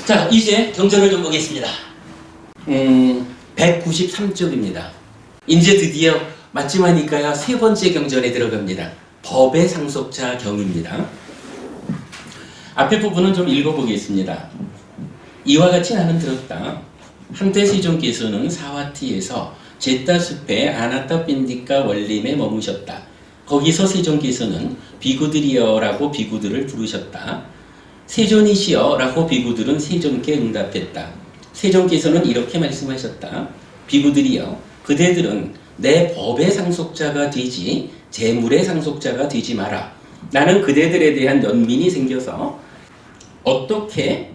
자, 이제 경전을 좀 보겠습니다. 193쪽입니다. 이제 드디어 마침하니까야 세 번째 경전에 들어갑니다. 법의 상속자 경입니다. 앞에 부분은 좀 읽어보겠습니다. 이와 같이 나는 들었다. 한때 세종께서는 사와티에서 제따숲의 아나타빈디카 원림에 머무셨다. 거기서 세종께서는 비구들이여라고 비구들을 부르셨다. 세존이시여라고 비구들은 세존께 응답했다. 세종께서는 이렇게 말씀하셨다. 비구들이여, 그대들은 내 법의 상속자가 되지 재물의 상속자가 되지 마라. 나는 그대들에 대한 연민이 생겨서 어떻게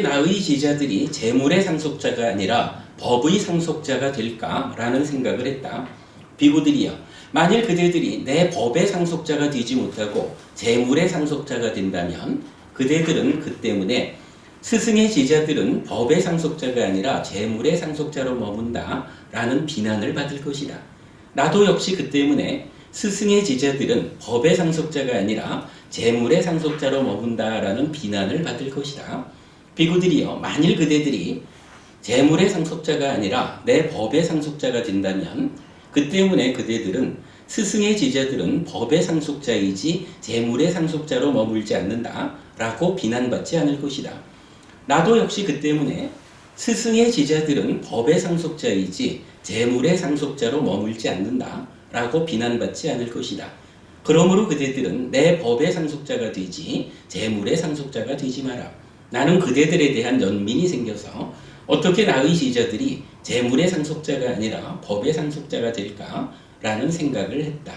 나의 제자들이 재물의 상속자가 아니라 법의 상속자가 될까라는 생각을 했다. 비구들이여, 만일 그대들이 내 법의 상속자가 되지 못하고 재물의 상속자가 된다면 그대들은 그 때문에 스승의 제자들은 법의 상속자가 아니라 재물의 상속자로 머문다 라는 비난을 받을 것이다. 나도 역시 그 때문에 스승의 제자들은 법의 상속자가 아니라 재물의 상속자로 머문다 라는 비난을 받을 것이다. 비구들이여, 만일 그대들이 재물의 상속자가 아니라 내 법의 상속자가 된다면 그 때문에 그대들은 스승의 제자들은 법의 상속자이지 재물의 상속자로 머물지 않는다 라고 비난받지 않을 것이다. 나도 역시 그 때문에 스승의 제자들은 법의 상속자이지 재물의 상속자로 머물지 않는다 라고 비난받지 않을 것이다. 그러므로 그대들은 내 법의 상속자가 되지 재물의 상속자가 되지 마라. 나는 그대들에 대한 연민이 생겨서 어떻게 나의 제자들이 재물의 상속자가 아니라 법의 상속자가 될까? 라는 생각을 했다.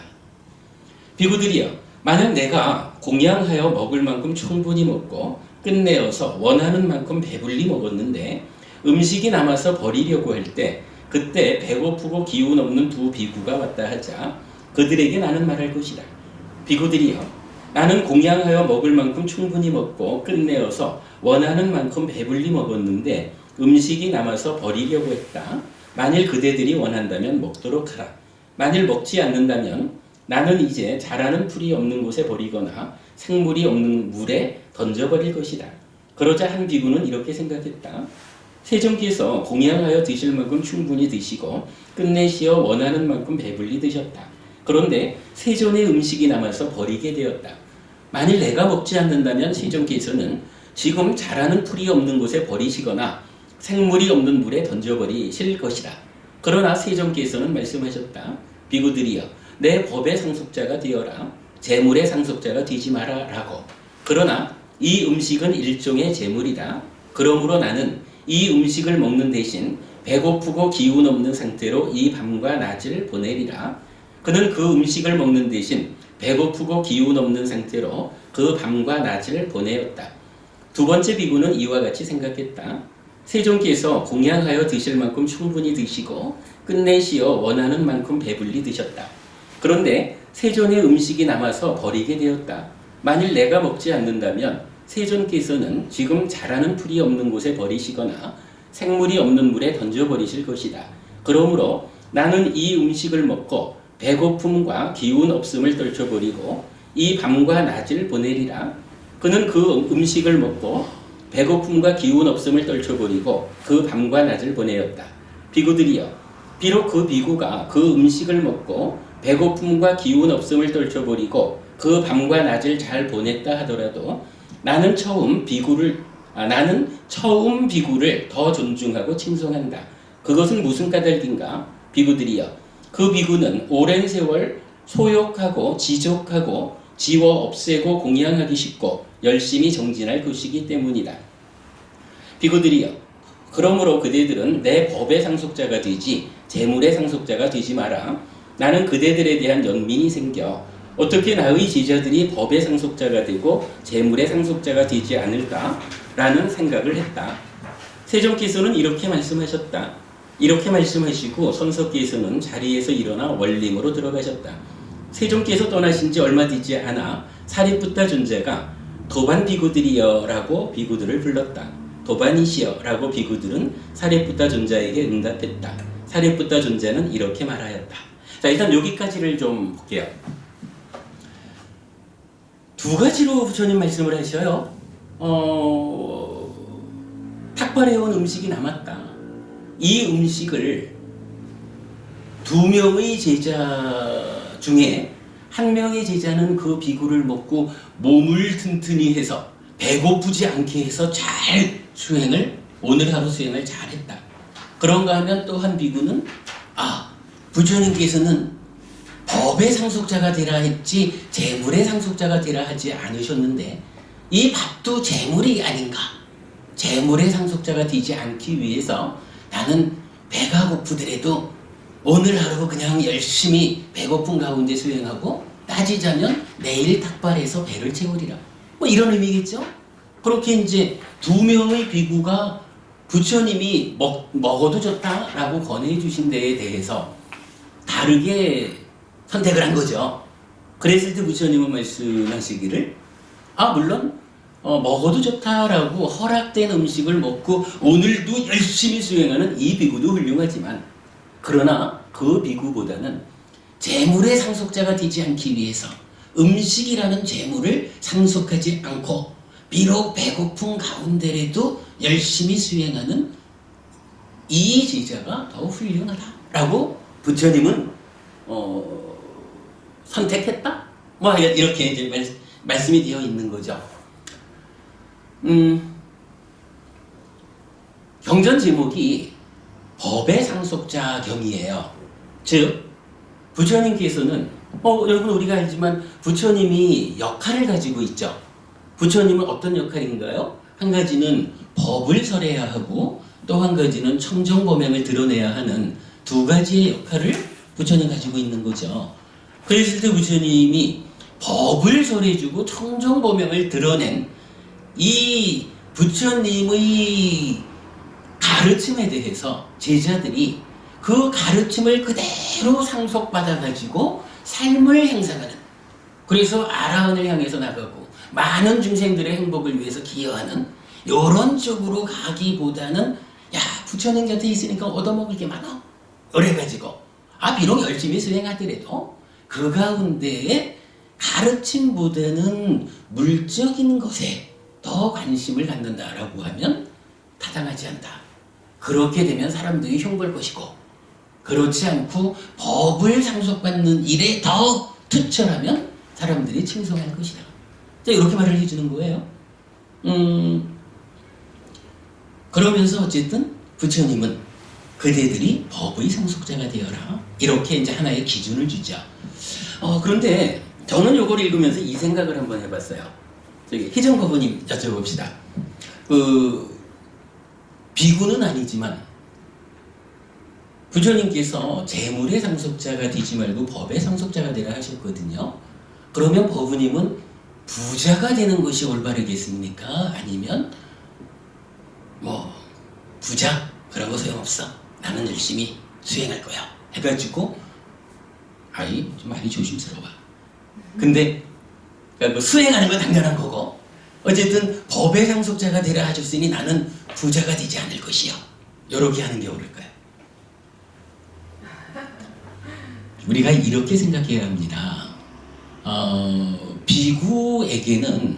비구들이여, 만약 내가 공양하여 먹을 만큼 충분히 먹고 끝내어서 원하는 만큼 배불리 먹었는데 음식이 남아서 버리려고 할 때 그때 배고프고 기운 없는 두 비구가 왔다 하자 그들에게 나는 말할 것이다. 비구들이여, 나는 공양하여 먹을 만큼 충분히 먹고 끝내어서 원하는 만큼 배불리 먹었는데 음식이 남아서 버리려고 했다. 만일 그대들이 원한다면 먹도록 하라. 만일 먹지 않는다면 나는 이제 자라는 풀이 없는 곳에 버리거나 생물이 없는 물에 던져버릴 것이다. 그러자 한 비구는 이렇게 생각했다. 세종께서 공양하여 드실 만큼 충분히 드시고 끝내시어 원하는 만큼 배불리 드셨다. 그런데 세존의 음식이 남아서 버리게 되었다. 만일 내가 먹지 않는다면 세종께서는 지금 자라는 풀이 없는 곳에 버리시거나 생물이 없는 물에 던져버리실 것이다. 그러나 세종께서는 말씀하셨다. 비구들이여, 내 법의 상속자가 되어라. 재물의 상속자가 되지 마라 라고. 그러나 이 음식은 일종의 재물이다. 그러므로 나는 이 음식을 먹는 대신 배고프고 기운 없는 상태로 이 밤과 낮을 보내리라. 그는 그 음식을 먹는 대신 배고프고 기운 없는 상태로 그 밤과 낮을 보내었다. 두 번째 비구는 이와 같이 생각했다. 세종께서 공양하여 드실 만큼 충분히 드시고 끝내시어 원하는 만큼 배불리 드셨다. 그런데 세존의 음식이 남아서 버리게 되었다. 만일 내가 먹지 않는다면 세존께서는 지금 자라는 풀이 없는 곳에 버리시거나 생물이 없는 물에 던져버리실 것이다. 그러므로 나는 이 음식을 먹고 배고픔과 기운 없음을 떨쳐버리고 이 밤과 낮을 보내리라. 그는 그 음식을 먹고 배고픔과 기운 없음을 떨쳐버리고 그 밤과 낮을 보내었다. 비구들이여, 비록 그 비구가 그 음식을 먹고 배고픔과 기운 없음을 떨쳐버리고 그 밤과 낮을 잘 보냈다 하더라도 나는 처음 비구를 더 존중하고 칭송한다. 그것은 무슨 까닭인가? 비구들이여, 그 비구는 오랜 세월 소욕하고 지족하고 지워 없애고 공양하기 쉽고 열심히 정진할 것이기 때문이다. 비구들이여, 그러므로 그대들은 내 법의 상속자가 되지 재물의 상속자가 되지 마라. 나는 그대들에 대한 연민이 생겨 어떻게 나의 제자들이 법의 상속자가 되고 재물의 상속자가 되지 않을까? 라는 생각을 했다. 세종께서는 이렇게 말씀하셨다. 이렇게 말씀하시고 선석께서는 자리에서 일어나 원림으로 들어가셨다. 세종께서 떠나신 지 얼마 되지 않아 사리푸타 존자가 도반 비구들이여 라고 비구들을 불렀다. 도반이시여 라고 비구들은 사리푸타 존자에게 응답했다. 사리푸타 존자는 이렇게 말하였다. 자, 일단 여기까지를 좀 볼게요. 두 가지로 부처님 말씀을 하셔요. 탁발해온 음식이 남았다. 이 음식을 두 명의 제자 중에 한 명의 제자는 그 비구를 먹고 몸을 튼튼히 해서 배고프지 않게 해서 잘 수행을, 오늘 하루 수행을 잘했다. 그런가 하면 또 한 비구는 부처님께서는 법의 상속자가 되라 했지 재물의 상속자가 되라 하지 않으셨는데 이 밥도 재물이 아닌가? 재물의 상속자가 되지 않기 위해서 나는 배가 고프더라도 오늘 하루 그냥 열심히 배고픈 가운데 수행하고 따지자면 내일 탁발해서 배를 채우리라. 뭐 이런 의미겠죠? 그렇게 이제 두 명의 비구가 부처님이 먹어도 좋다라고 권해 주신 데에 대해서 다르게 선택을 한 거죠. 그랬을 때 부처님은 말씀하시기를 물론 먹어도 좋다라고 허락된 음식을 먹고 오늘도 열심히 수행하는 이 비구도 훌륭하지만 그러나 그 비구보다는 재물의 상속자가 되지 않기 위해서 음식이라는 재물을 상속하지 않고 비록 배고픈 가운데라도 열심히 수행하는 이 제자가 더 훌륭하다라고 부처님은 선택했다? 뭐 이렇게 이제 말씀이 되어 있는 거죠. 경전 제목이 법의 상속자 경이에요. 즉 부처님께서는 여러분 우리가 알지만 부처님이 역할을 가지고 있죠. 부처님은 어떤 역할인가요? 한 가지는 법을 설해야 하고 또 한 가지는 청정범행을 드러내야 하는 두 가지의 역할을 부처님 가지고 있는 거죠. 그랬을 때 부처님이 법을 설해주고 청정범행을 드러낸 이 부처님의 가르침에 대해서 제자들이 그 가르침을 그대로 상속받아가지고 삶을 형성하는, 그래서 아라한을 향해서 나가고 많은 중생들의 행복을 위해서 기여하는 이런 쪽으로 가기보다는 부처님 곁에 있으니까 얻어먹을 게 많아 그래가지고 비록 열심히 수행하더라도 그 가운데에 가르침보다는 물적인 것에 더 관심을 갖는다라고 하면 타당하지 않다. 그렇게 되면 사람들이 흉볼 것이고 그렇지 않고 법을 상속받는 일에 더 투철하면 사람들이 칭송할 것이다. 자, 이렇게 말을 해주는 거예요. 그러면서 어쨌든 부처님은 그대들이 법의 상속자가 되어라. 이렇게 이제 하나의 기준을 주죠. 그런데 저는 이걸 읽으면서 이 생각을 한번 해봤어요. 저기 희정법원님 여쭤봅시다. 비구는 아니지만 부처님께서 재물의 상속자가 되지 말고 법의 상속자가 되라 하셨거든요. 그러면 법우님은 부자가 되는 것이 올바르겠습니까? 아니면 부자 그런 거 소용없어. 나는 열심히 수행할 거야. 해가지고 좀 많이 조심스러워. 근데 수행하는 건 당연한 거고 어쨌든 법의 상속자가 되라 하셨으니 나는 부자가 되지 않을 것이요. 이렇게 하는 게 옳을까요? 우리가 이렇게 생각해야 합니다. 비구에게는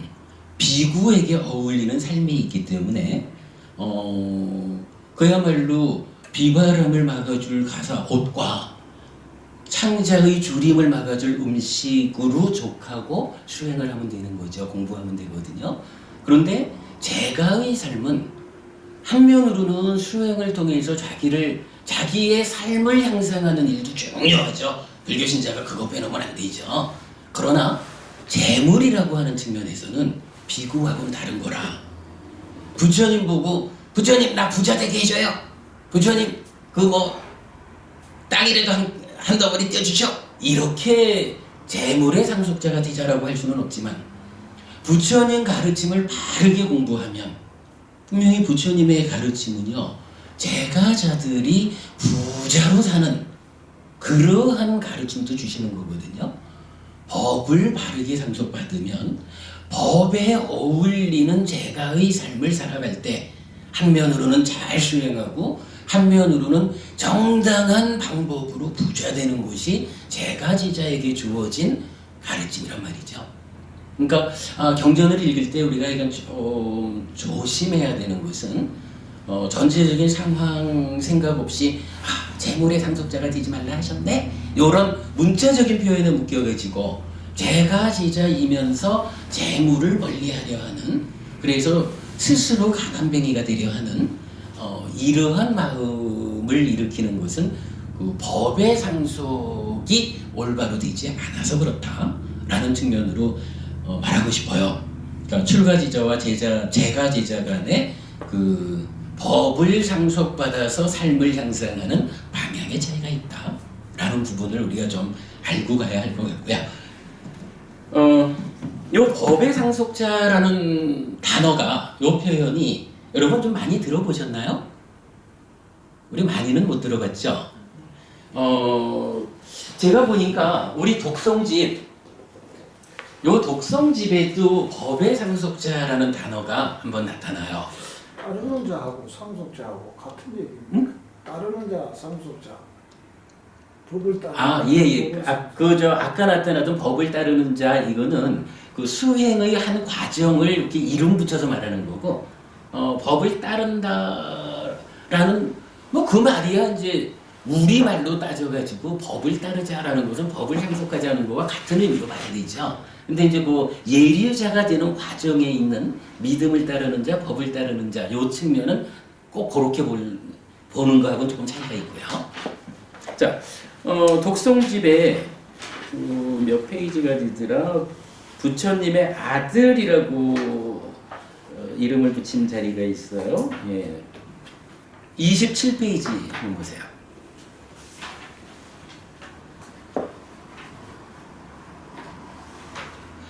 비구에게 어울리는 삶이 있기 때문에 그야말로 비바람을 막아줄 가사 옷과 창자의 주림을 막아줄 음식으로 족하고 수행을 하면 되는 거죠. 공부하면 되거든요. 그런데 제가의 삶은 한면으로는 수행을 통해서 자기의 삶을 향상하는 일도 중요하죠. 불교 신자가 그거 빼놓으면 안 되죠. 그러나 재물이라고 하는 측면에서는 비구하고는 다른 거라. 부처님 보고 부처님 나 부자 되게 해줘요. 부처님 땅이라도 한 덩어리 떼어주셔. 이렇게 재물의 상속자가 되자라고 할 수는 없지만 부처님 가르침을 바르게 공부하면 분명히 부처님의 가르침은요 제가자들이 부자로 사는 그러한 가르침도 주시는 거거든요. 법을 바르게 상속받으면 법에 어울리는 제가의 삶을 살아갈 때 한면으로는 잘 수행하고 한면으로는 정당한 방법으로 부자 되는 것이 제가 제자에게 주어진 가르침이란 말이죠. 그러니까 경전을 읽을 때 우리가 이건 좀 조심해야 되는 것은 전체적인 상황 생각 없이 재물의 상속자가 되지 말라 하셨네? 이런 문자적인 표현에 묶여가지고 제가 제자이면서 재물을 멀리하려 하는, 그래서 스스로 가난뱅이가 되려 하는 이러한 마음을 일으키는 것은 그 법의 상속이 올바로 되지 않아서 그렇다라는 측면으로 말하고 싶어요. 그러니까 출가지자와 제가 제자 간의 그 법을 상속받아서 삶을 향상하는 방향의 차이가 있다라는 부분을 우리가 좀 알고 가야 할 것 같고요. 요 법의 상속자라는 단어가, 요 표현이 여러분 좀 많이 들어보셨나요? 우리 많이는 못 들어봤죠? 제가 보니까 우리 독성집, 요 독성집에도 법의 상속자라는 단어가 한번 나타나요. 따르는 자하고 상속자하고 같은 얘기입니다. 응? 따르는 자, 상속자. 법을 따르는 예. 아까 나타나던 법을 따르는 자, 이거는 그 수행의 한 과정을 이렇게 이름 붙여서 말하는 거고, 법을 따른다라는, 뭐 그 말이야, 이제, 우리말로 따져가지고 법을 따르자라는 것은 법을 상속하자는 거와 같은 의미로 봐야 되죠. 근데 이제 그 예리자가 되는 과정에 있는 믿음을 따르는 자, 법을 따르는 자, 요 측면은 꼭 그렇게 보는 거하고는 조금 차이가 있고요. 자, 독성집에 몇 페이지가 되더라? 부처님의 아들이라고 이름을 붙인 자리가 있어요. 예. 27페이지 한번 보세요.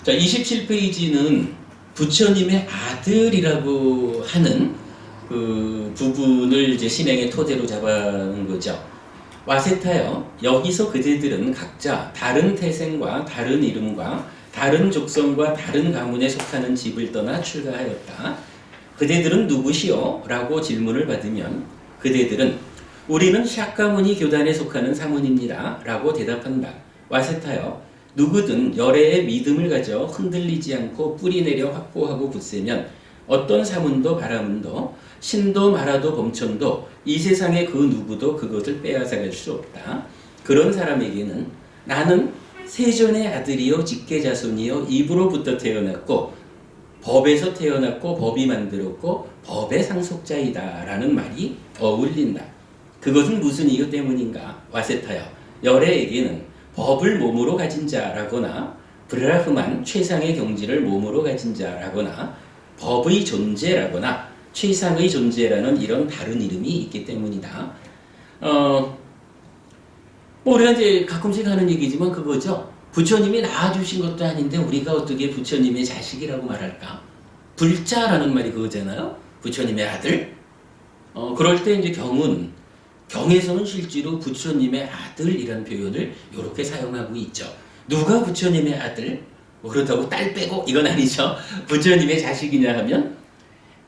자, 27페이지는 부처님의 아들이라고 하는 그 부분을 이제 신행의 토대로 잡아놓은 거죠. 와세타요. 여기서 그대들은 각자 다른 태생과 다른 이름과 다른 족성과 다른 가문에 속하는 집을 떠나 출가하였다. 그대들은 누구시오? 라고 질문을 받으면 그대들은 우리는 샥가무니 교단에 속하는 사문입니다. 라고 대답한다. 와세타요. 누구든 열애의 믿음을 가져 흔들리지 않고 뿌리내려 확보하고 굳세면 어떤 사문도 바라문도 신도 마라도 범천도 이 세상의 그 누구도 그것을 빼앗아갈 수 없다. 그런 사람에게는 나는 세존의 아들이요 직계자손이요 입으로부터 태어났고 법에서 태어났고 법이 만들었고 법의 상속자이다 라는 말이 어울린다. 그것은 무슨 이유 때문인가? 와세타여. 열애에게는 법을 몸으로 가진 자라거나 브라흐만 최상의 경지를 몸으로 가진 자라거나 법의 존재라거나 최상의 존재라는 이런 다른 이름이 있기 때문이다. 우리가 이제 가끔씩 하는 얘기지만 그거죠. 부처님이 낳아주신 것도 아닌데 우리가 어떻게 부처님의 자식이라고 말할까? 불자라는 말이 그거잖아요. 부처님의 아들. 그럴 때 이제 경에서는 실제로 부처님의 아들이라는 표현을 이렇게 사용하고 있죠. 누가 부처님의 아들? 뭐 그렇다고 딸 빼고 이건 아니죠. 부처님의 자식이냐 하면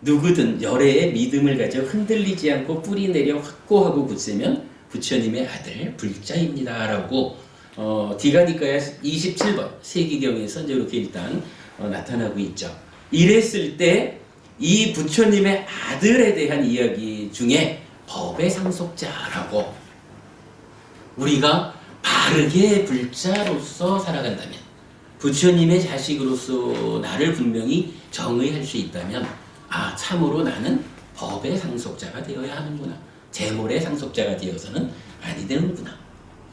누구든 열애의 믿음을 가져 흔들리지 않고 뿌리 내려 확고하고 굳세면 부처님의 아들 불자입니다. 라고 디가니까야 27번 세기경에서 이제 이렇게 일단 나타나고 있죠. 이랬을 때 이 부처님의 아들에 대한 이야기 중에 법의 상속자라고 우리가 바르게 불자로서 살아간다면 부처님의 자식으로서 나를 분명히 정의할 수 있다면 참으로 나는 법의 상속자가 되어야 하는구나. 재물의 상속자가 되어서는 아니 되는구나.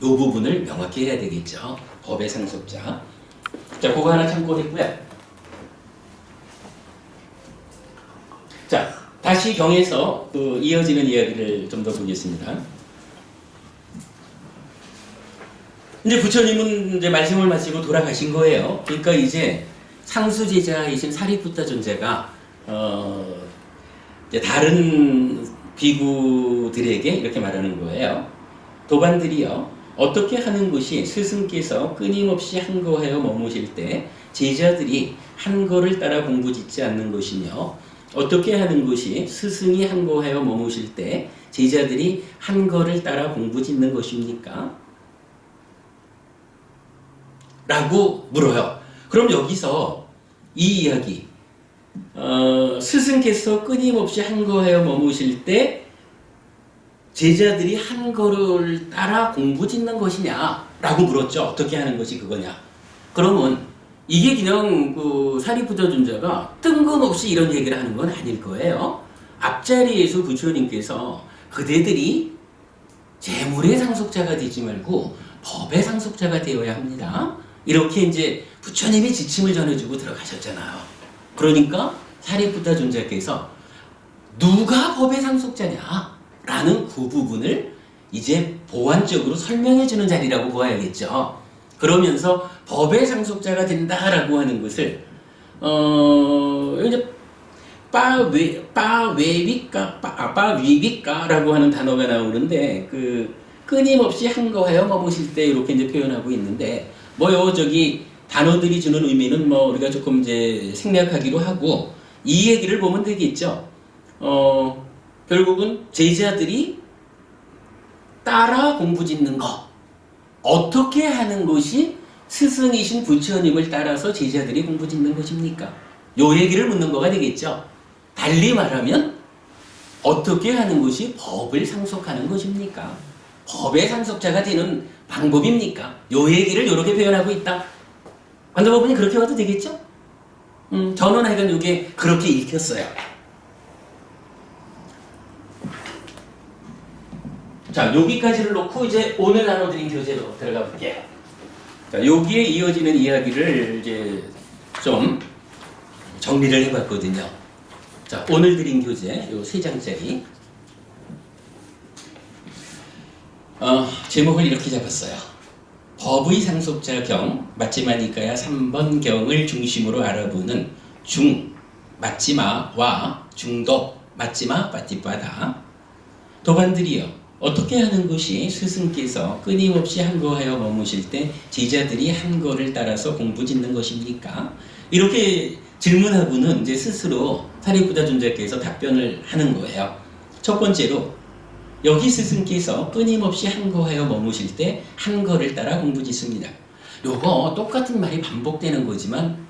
이 부분을 명확히 해야 되겠죠. 법의 상속자. 자, 그거 하나 참고했고요. 자, 다시 경에서 그 이어지는 이야기를 좀 더 보겠습니다. 이제 부처님은 이제 말씀을 마치고 돌아가신 거예요. 그러니까 이제 상수제자이신 사리푸타 존재가 이제 다른 비구들에게 이렇게 말하는 거예요. 도반들이여, 어떻게 하는 것이 스승께서 끊임없이 한거하여 머무실 때 제자들이 한거를 따라 공부짓지 않는 것이며, 어떻게 하는 것이 스승이 한거하여 머무실 때 제자들이 한거를 따라 공부짓는 것입니까? 라고 물어요. 그럼 여기서 이 이야기 스승께서 끊임없이 한 거하여 머무실 때 제자들이 한 거를 따라 공부 짓는 것이냐 라고 물었죠. 어떻게 하는 것이 그거냐. 그러면 이게 그냥 그 사리부터 존자가 뜬금없이 이런 얘기를 하는 건 아닐 거예요. 앞자리에서 부처님께서 그대들이 재물의 상속자가 되지 말고 법의 상속자가 되어야 합니다. 이렇게 이제 부처님이 지침을 전해주고 들어가셨잖아요. 그러니까 사리부타 존자께서 누가 법의 상속자냐 라는 그 부분을 이제 보완적으로 설명해주는 자리라고 보아야겠죠. 그러면서 법의 상속자가 된다라고 하는 것을 이제 빠위비까라고 하는 단어가 나오는데 그 끊임없이 한 거하여 머무실 때 이렇게 이제 표현하고 있는데 뭐요 저기 단어들이 주는 의미는 뭐 우리가 조금 이제 생략하기로 하고 이 얘기를 보면 되겠죠. 결국은 제자들이 따라 공부 짓는 거 어떻게 하는 것이 스승이신 부처님을 따라서 제자들이 공부 짓는 것입니까? 요 얘기를 묻는 거가 되겠죠. 달리 말하면 어떻게 하는 것이 법을 상속하는 것입니까? 법의 상속자가 되는 방법입니까? 요 얘기를 이렇게 표현하고 있다. 관자법은이 그렇게 와도 되겠죠? 저는 하여간 이게 그렇게 읽혔어요. 자, 여기까지를 놓고 이제 오늘 나눠드린 교재로 들어가 볼게요. 자, 여기에 이어지는 이야기를 이제 좀 정리를 해봤거든요. 자, 오늘 드린 교재 요 3장짜리 제목을 이렇게 잡았어요. 법의 상속자 경 맞지마니까야 3번 경을 중심으로 알아보는 중 맞지마와 중도 맞지마 빠띠빠다. 도반들이여 어떻게 하는 것이 스승께서 끊임없이 한 거하여 머무실 때 제자들이 한 거를 따라서 공부 짓는 것입니까? 이렇게 질문하고는 이제 스스로 사리부타 존자께서 답변을 하는 거예요. 첫 번째로 여기 스승께서 끊임없이 한 거하여 머무실 때 한 거를 따라 공부 짓습니다. 요거 똑같은 말이 반복되는 거지만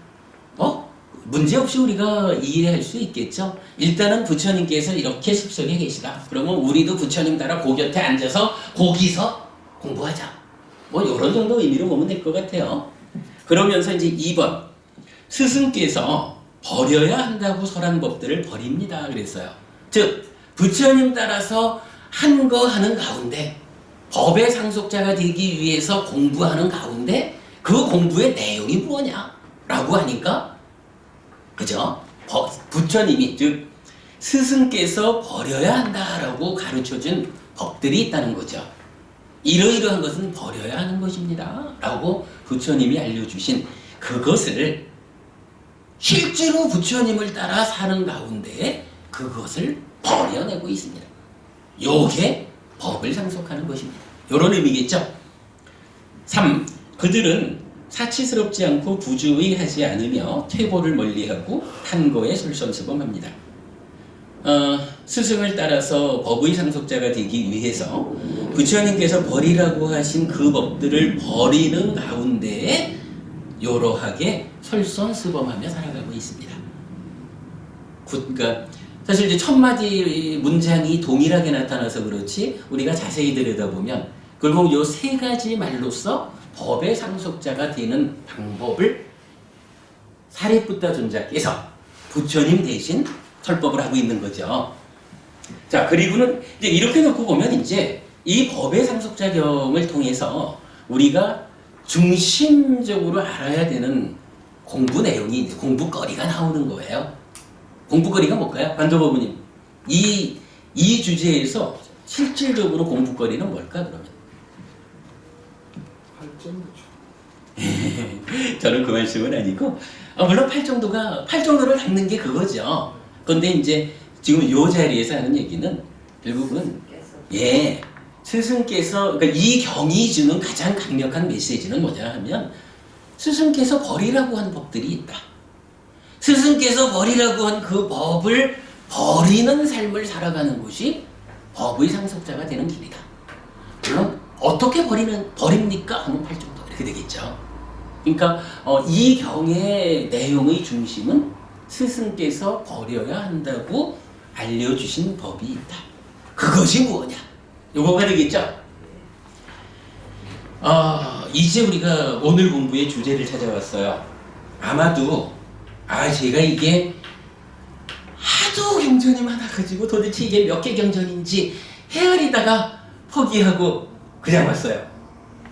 문제없이 우리가 이해할 수 있겠죠. 일단은 부처님께서 이렇게 숲속에 계시다. 그러면 우리도 부처님 따라 그 곁에 앉아서 거기서 공부하자. 뭐 이런 정도 의미로 보면 될 것 같아요. 그러면서 이제 2번 스승께서 버려야 한다고 설한 법들을 버립니다. 그랬어요. 즉 부처님 따라서 한 거 하는 가운데 법의 상속자가 되기 위해서 공부하는 가운데 그 공부의 내용이 뭐냐? 라고 하니까 그죠? 부처님이 즉 스승께서 버려야 한다라고 가르쳐준 법들이 있다는 거죠. 이러이러한 것은 버려야 하는 것입니다. 라고 부처님이 알려주신 그것을 실제로 부처님을 따라 사는 가운데 그것을 버려내고 있습니다. 요게 법을 상속하는 것입니다. 요런 의미겠죠? 3. 그들은 사치스럽지 않고 부주의하지 않으며 퇴보를 멀리하고 탄거에 솔선수범합니다. 스승을 따라서 법의 상속자가 되기 위해서 부처님께서 버리라고 하신 그 법들을 버리는 가운데에 요러하게 솔선수범하며 살아가고 있습니다. 그러니까 사실 이제 첫 마디 문장이 동일하게 나타나서 그렇지 우리가 자세히 들여다보면 결국 요 3가지 말로써 법의 상속자가 되는 방법을 사리부타 존자께서 부처님 대신 설법을 하고 있는 거죠. 자, 그리고는 이제 이렇게 놓고 보면 이제 이 법의 상속자경을 통해서 우리가 중심적으로 알아야 되는 공부 내용이 공부거리가 나오는 거예요. 공부거리가 뭘까요? 관조법부님, 이 주제에서 실질적으로 공부거리는 뭘까 그러면? 저는 그 말씀은 아니고 물론 8정도를 닦는 게 그거죠. 그런데 이제 지금 이 자리에서 하는 얘기는 결국은 스승께서 그러니까 이 경이 주는 가장 강력한 메시지는 뭐냐 하면 스승께서 버리라고 한 법들이 있다. 스승께서 버리라고 한 그 법을 버리는 삶을 살아가는 것이 법의 상속자가 되는 길이다. 물론 어떻게 버립니까? 하면 8정도 이렇게 되겠죠. 그러니까 이 경의 내용의 중심은 스승께서 버려야 한다고 알려주신 법이 있다. 그것이 무엇이냐? 요거가 되겠죠? 이제 우리가 오늘 공부의 주제를 찾아왔어요. 아마도 제가 이게 하도 경전이 많아가지고 도대체 이게 몇 개 경전인지 헤아리다가 포기하고 그냥 왔어요.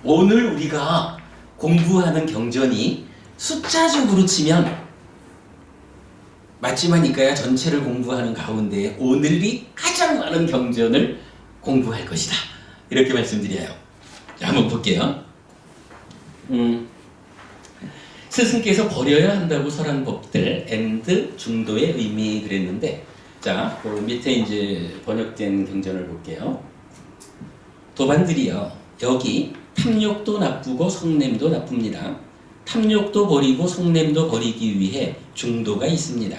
오늘 우리가 공부하는 경전이 숫자적으로 치면 맞지만이까야 전체를 공부하는 가운데 오늘이 가장 많은 경전을 공부할 것이다. 이렇게 말씀드려요. 자, 한번 볼게요. 스승께서 버려야 한다고 설한 법들 and 중도의 의미 그랬는데, 자, 그 밑에 이제 번역된 경전을 볼게요. 도반들이여, 여기 탐욕도 나쁘고 성냄도 나쁩니다. 탐욕도 버리고 성냄도 버리기 위해 중도가 있습니다.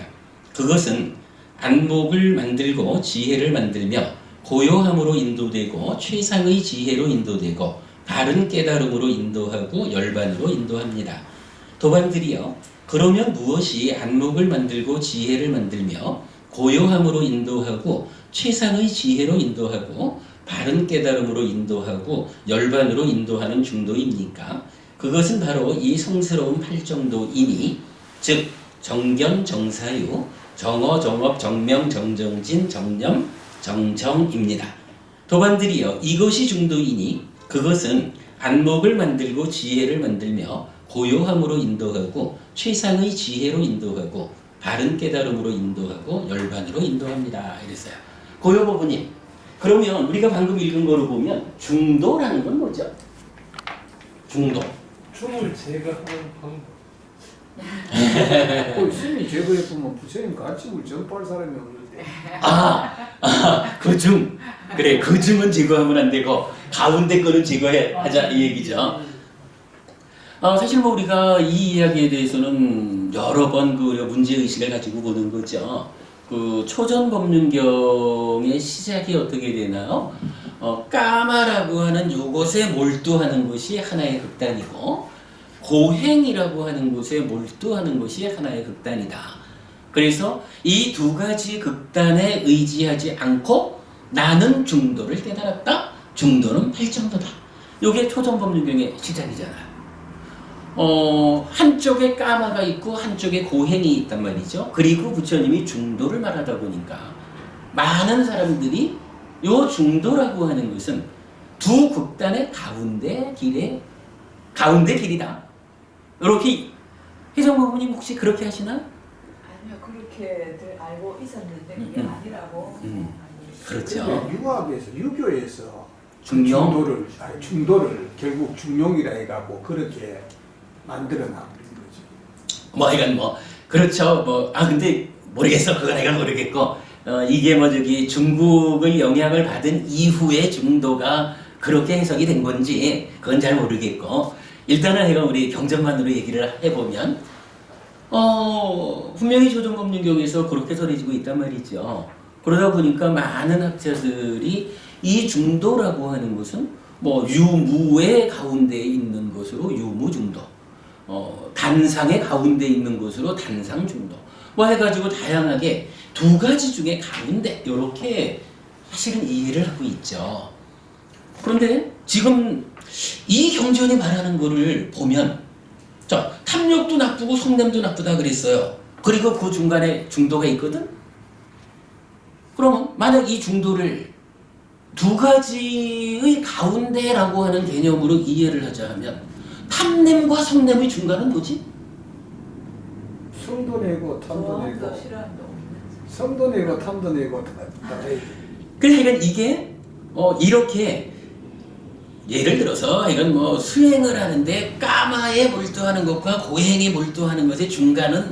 그것은 안목을 만들고 지혜를 만들며 고요함으로 인도되고 최상의 지혜로 인도되고 바른 깨달음으로 인도하고 열반으로 인도합니다. 도반들이여, 그러면 무엇이 안목을 만들고 지혜를 만들며 고요함으로 인도하고 최상의 지혜로 인도하고 바른 깨달음으로 인도하고 열반으로 인도하는 중도입니까? 그것은 바로 이 성스러운 팔정도이니, 즉 정견, 정사유, 정어, 정업, 정명, 정정진, 정념, 정정입니다. 도반들이여, 이것이 중도이니 그것은 안목을 만들고 지혜를 만들며 고요함으로 인도하고 최상의 지혜로 인도하고 바른 깨달음으로 인도하고 열반으로 인도합니다. 이랬어요. 고요버부님, 그러면 우리가 방금 읽은 거로 보면 중도라는 건 뭐죠? 중도. 춤을 제거하는 방법. 스님이 제거했으면 부처님 같이 물 전파할 사람이 없는데. 그 중. 그래, 그 중은 제거하면 안 되고 가운데 거는 제거하자 이 얘기죠. 사실 뭐 우리가 이 이야기에 대해서는 여러 번 그 문제의식을 가지고 보는 거죠. 그 초전법륜경의 시작이 어떻게 되나요? 까마라고 하는 요것에 몰두하는 것이 하나의 극단이고, 고행이라고 하는 것에 몰두하는 것이 하나의 극단이다. 그래서 이 두 가지 극단에 의지하지 않고 나는 중도를 깨달았다. 중도는 팔정도다. 이게 초전법륜경의 시작이잖아요. 한쪽에 까마가 있고 한쪽에 고행이 있단 말이죠. 그리고 부처님이 중도를 말하다 보니까 많은 사람들이 요 중도라고 하는 것은 두 극단의 가운데 길이다. 이렇게 혜정부모님 혹시 그렇게 하시나요? 아니요, 그렇게들 알고 있었는데 그게 아니라고. 그렇죠. 유학에서 유교에서 중용? 중도를 결국 중용이라 해가고 그렇게 만들어놔 버린 거지. 이건 그렇죠. 근데 모르겠어. 그건 내가 모르겠고, 이게 중국의 영향을 받은 이후의 중도가 그렇게 해석이 된 건지 그건 잘 모르겠고, 일단은 내가 우리 경전만으로 얘기를 해보면 분명히 초전법륜경에서 그렇게 전해지고 있단 말이죠. 그러다 보니까 많은 학자들이 이 중도라고 하는 것은 유무의 가운데 있는 것으로 유무중도, 단상의 가운데 있는 것으로 단상중도 해가지고 다양하게 두 가지 중에 가운데 이렇게 사실은 이해를 하고 있죠. 그런데 지금 이 경전이 말하는 거를 보면, 자, 탐욕도 나쁘고 성냄도 나쁘다 그랬어요. 그리고 그 중간에 중도가 있거든? 그러면 만약 이 중도를 두 가지의 가운데라고 하는 개념으로 이해를 하자 하면 탐냄과 성냄의 중간은 뭐지? 성도 내고 탐도 내고 더 싫어하는 게 없는. 성도 내고 탐도 내고 다 그러니까 이게 이렇게 예를 들어서 이건 수행을 하는데 까마에 몰두하는 것과 고행에 몰두하는 것의 중간은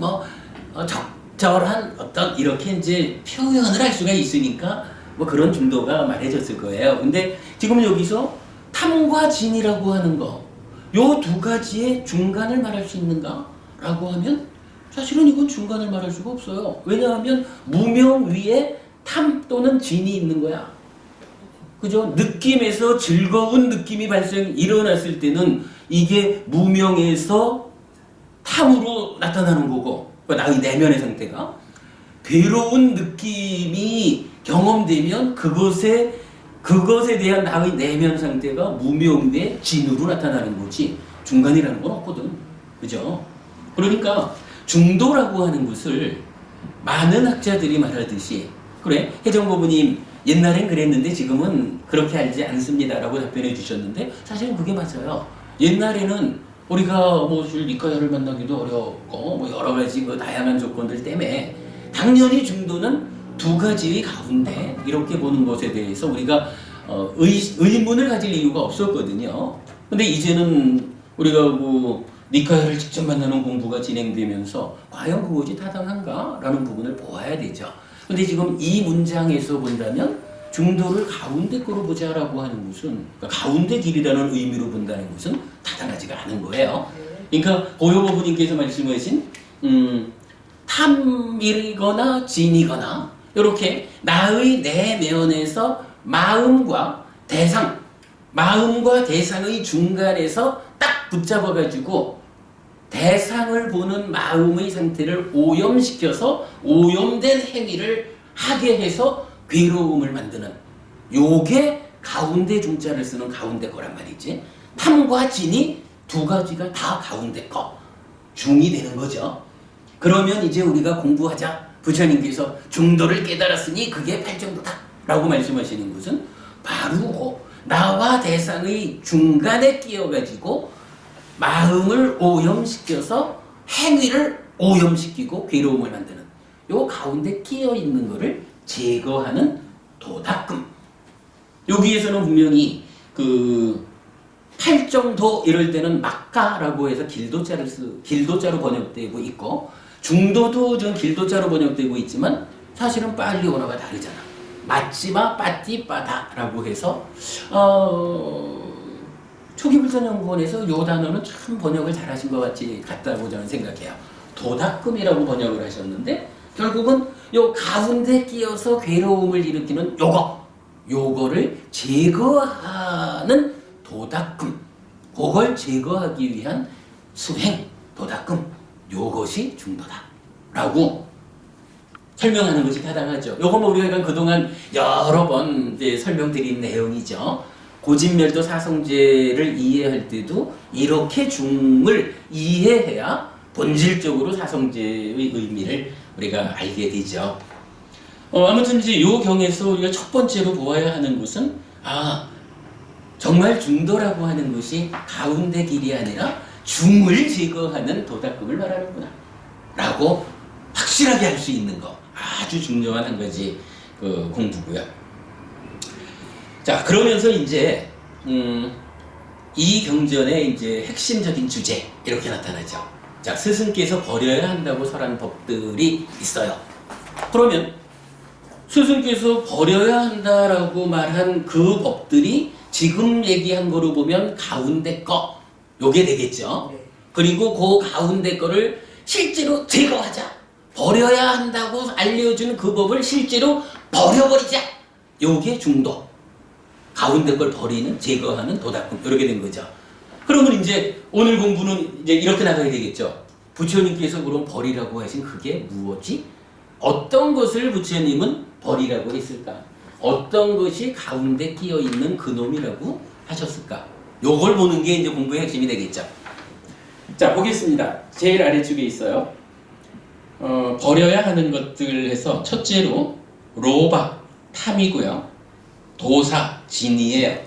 적절한 어떤 이렇게 이제 표현을 할 수가 있으니까 그런 중도가 말해졌을 거예요. 근데 지금 여기서 탐과 진이라고 하는 거, 요 두 가지의 중간을 말할 수 있는가라고 하면 사실은 이건 중간을 말할 수가 없어요. 왜냐하면 무명 위에 탐 또는 진이 있는 거야. 그죠? 느낌에서 즐거운 느낌이 일어났을 때는 이게 무명에서 탐으로 나타나는 거고, 나의 내면의 상태가 괴로운 느낌이 경험되면 그것에 대한 나의 내면 상태가 무명대 진으로 나타나는 거지 중간이라는 건 없거든. 그죠? 그러니까 중도라고 하는 것을 많은 학자들이 말하듯이, 그래 혜정고부님 옛날엔 그랬는데 지금은 그렇게 알지 않습니다라고 답변해 주셨는데 사실은 그게 맞아요. 옛날에는 우리가 뭐 니카야를 만나기도 어렵고 뭐 여러 가지 그 다양한 조건들 때문에 당연히 중도는 두 가지의 가운데 이렇게 보는 것에 대해서 우리가 의문을 가질 이유가 없었거든요. 근데 이제는 우리가 뭐 니카야를 직접 만나는 공부가 진행되면서 과연 그것이 타당한가? 라는 부분을 보아야 되죠. 근데 지금 이 문장에서 본다면 중도를 가운데 거로 보자라고 하는 것은, 그러니까 가운데 길이라는 의미로 본다는 것은 타당하지가 않은 거예요. 그러니까 고요보부님께서 말씀하신 탐이거나 진이거나 이렇게 나의 내면에서 마음과 대상의 중간에서 딱 붙잡아가지고 대상을 보는 마음의 상태를 오염시켜서 오염된 행위를 하게 해서 괴로움을 만드는, 요게 가운데 중자를 쓰는 가운데 거란 말이지. 탐과 진이 두 가지가 다 가운데 거, 중이 되는 거죠. 그러면 이제 우리가 공부하자. 부처님께서 중도를 깨달았으니 그게 팔정도다 라고 말씀하시는 것은 바로 나와 대상의 중간에 끼어가지고 마음을 오염시켜서 행위를 오염시키고 괴로움을 만드는 요 가운데 끼어 있는 거를 제거하는 도닦음. 여기에서는 분명히 그 팔정도 이럴 때는 막가라고 해서 길도자로 번역되고 있고, 중도도 좀 길도자로 번역되고 있지만 사실은 빨리 언어가 다르잖아. 맞지마 빠띠빠다라고 해서 초기불선연구원에서 요 단어는 참 번역을 잘하신 것 같다고 저는 생각해요. 도닦음이라고 번역을 하셨는데 결국은 요 가운데 끼어서 괴로움을 일으키는 요거를 제거하는 도닦음, 그걸 제거하기 위한 수행, 도닦음, 요것이 중도다라고 설명하는 것이 타당하죠. 요거 뭐 우리가 그동안 여러 번 이제 설명드린 내용이죠. 고진멸도 사성제를 이해할 때도 이렇게 중을 이해해야 본질적으로 사성제의 의미를 우리가 알게 되죠. 아무튼 이제 요 경에서 우리가 첫 번째로 보아야 하는 것은 정말 중도라고 하는 것이 가운데 길이 아니라 중을 제거하는 도닦음을 말하는구나 라고 확실하게 할 수 있는 거, 아주 중요한 한 가지 그 공부고요. 자, 그러면서 이제 이 경전의 이제 핵심적인 주제 이렇게 나타나죠. 자, 스승께서 버려야 한다고 설한 법들이 있어요. 그러면 스승께서 버려야 한다라고 말한 그 법들이 지금 얘기한 거로 보면 가운데 거 요게 되겠죠. 그리고 그 가운데 거를 실제로 제거하자, 버려야 한다고 알려준 그 법을 실제로 버려버리자, 요게 중도, 가운데 걸 버리는, 제거하는 도닦음, 이렇게 된 거죠. 그러면 이제 오늘 공부는 이제 이렇게 나가야 되겠죠. 부처님께서 그럼 버리라고 하신 그게 무엇이? 어떤 것을 부처님은 버리라고 했을까? 어떤 것이 가운데 끼어 있는 그놈이라고 하셨을까? 요걸 보는 게 이제 공부의 핵심이 되겠죠. 자, 보겠습니다. 제일 아래쪽에 있어요. 버려야 하는 것들 해서 첫째로 로바, 탐이고요. 도사, 진이에요.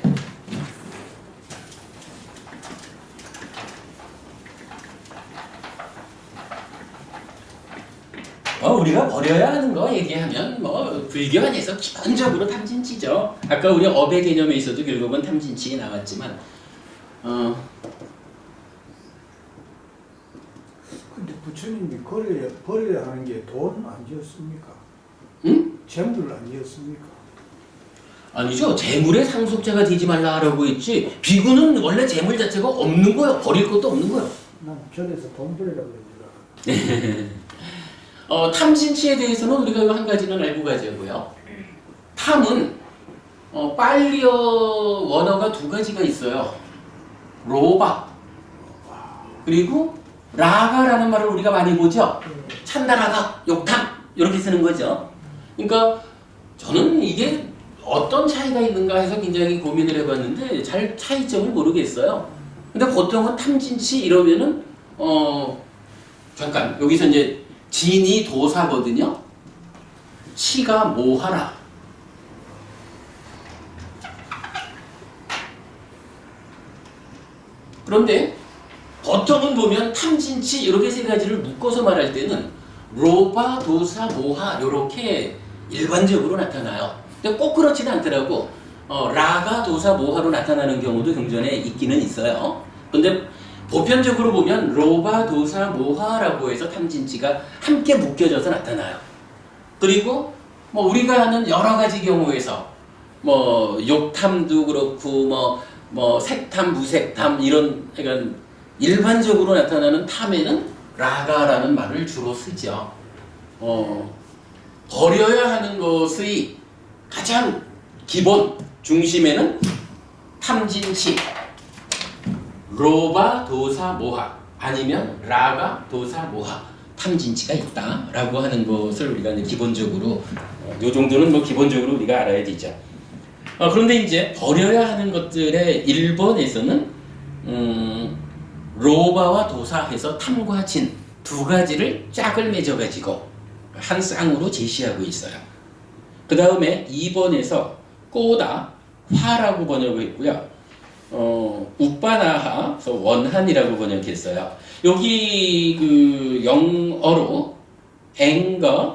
우리가 버려야 하는 거 얘기하면 불교 안에서 기본적으로 탐진치죠. 아까 우리 업의 개념에 있어도 결국은 탐진치 나왔지만 근데 부처님이 버려야 하는 게 돈 아니었습니까? 응? 재물 아니었습니까? 아니죠. 재물의 상속자가 되지 말라라고 했지. 비구는 원래 재물 자체가 없는 거예요. 버릴 것도 없는 거예요. 난 절에서 돈 버리라고 그러더라. 탐진치에 대해서는 우리가 한 가지는 알고 가자고요. 탐은 빨리어 원어가 두 가지가 있어요. 로바 그리고 라가라는 말을 우리가 많이 보죠. 찬다라가, 욕탕 이렇게 쓰는 거죠. 그러니까 저는 이게 어떤 차이가 있는가 해서 굉장히 고민을 해봤는데 잘 차이점을 모르겠어요. 근데 보통은 탐진치 이러면은 잠깐 여기서 이제 진이 도사거든요. 치가 모하라. 그런데 보통은 보면 탐진치 이렇게 세 가지를 묶어서 말할 때는 로바, 도사, 모하 이렇게 일반적으로 나타나요. 근데 꼭 그렇지는 않더라고. 라가, 도사, 모하로 나타나는 경우도 경전에 있기는 있어요. 근데 보편적으로 보면 로바, 도사, 모하라고 해서 탐진치가 함께 묶여져서 나타나요. 그리고 뭐 우리가 아는 여러 가지 경우에서 뭐 욕탐도 그렇고 뭐 색탐, 무색탐 이런 그러니까 일반적으로 나타나는 탐에는 라가라는 말을 주로 쓰죠. 버려야 하는 것의 가장 기본 중심에는 탐진치, 로바, 도사, 모하 아니면 라가, 도사, 모하 탐진치가 있다라고 하는 것을 우리가 이제 기본적으로 요 정도는 뭐 기본적으로 우리가 알아야 되죠. 그런데 이제 버려야 하는 것들의 1번에서는 로바와 도사 해서 탐과 진 두 가지를 짝을 맺어가지고 한 쌍으로 제시하고 있어요. 그 다음에 2번에서 꼬다, 화라고 번역했고요. 우빠나하, 그래서 원한이라고 번역했어요. 여기 그 영어로 anger,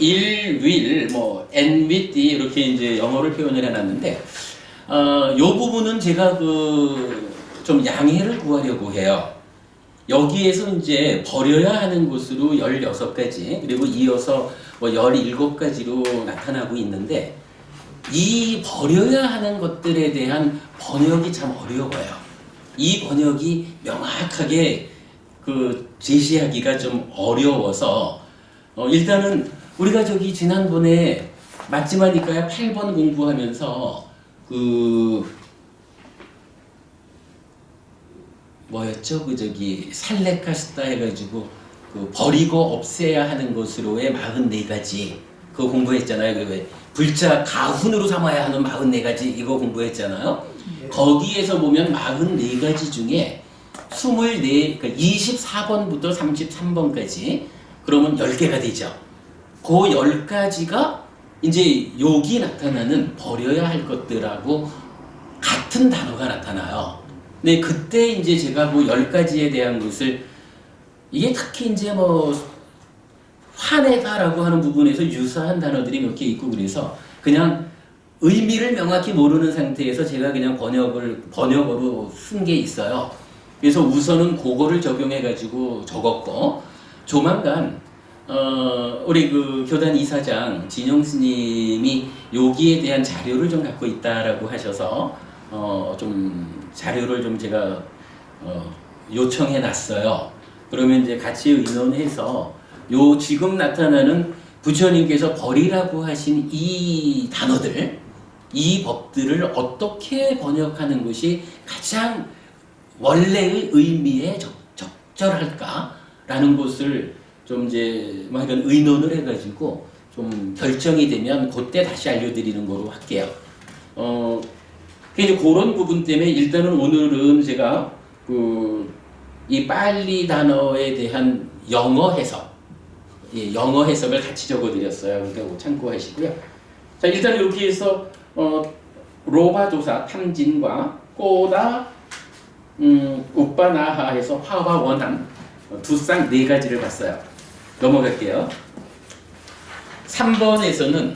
ill will, 뭐 envy 이렇게 이제 영어를 표현을 해놨는데, 요 부분은 제가 좀 양해를 구하려고 해요. 여기에서 이제 버려야 하는 것으로 16가지, 그리고 이어서 뭐 17가지로 나타나고 있는데, 이 버려야 하는 것들에 대한 번역이 참 어려워요. 이 번역이 명확하게 제시하기가 좀 어려워서, 일단은 우리가 지난번에 맞지마니까야 8번 공부하면서 뭐였죠? 살레카스타 해가지고 버리고 없애야 하는 것으로의 44가지 그거 공부했잖아요. 불자 가훈으로 삼아야 하는 44가지 이거 공부했잖아요. 거기에서 보면 44가지 중에 24, 그러니까 24번부터 33번까지 그러면 10개가 되죠. 그 10가지가 이제 여기 나타나는 버려야 할 것들하고 같은 단어가 나타나요. 근데 그때 이제 제가 10가지에 대한 것을 이게 특히 이제 화내다라고 하는 부분에서 유사한 단어들이 몇 개 있고 그래서 그냥 의미를 명확히 모르는 상태에서 제가 그냥 번역어로 쓴 게 있어요. 그래서 우선은 그거를 적용해가지고 적었고, 조만간, 우리 교단 이사장 진영 스님이 여기에 대한 자료를 좀 갖고 있다라고 하셔서, 좀 자료를 좀 제가, 요청해 놨어요. 그러면 이제 같이 의논해서 지금 나타나는 부처님께서 버리라고 하신 이 단어들, 이 법들을 어떻게 번역하는 것이 가장 원래의 의미에 적절할까라는 것을 좀 이제 이런 의논을 해가지고 좀 결정이 되면 그때 다시 알려드리는 거로 할게요. 이제 그런 부분 때문에 일단은 오늘은 제가 이 빨리 단어에 대한 영어 해석, 영어 해석을 같이 적어드렸어요. 그러니까 참고하시고요. 자, 일단 여기에서 로바도사 탐진과 꼬다, 우빠나하에서 화와 원한 두 쌍 4가지를 봤어요. 넘어갈게요. 3번에서는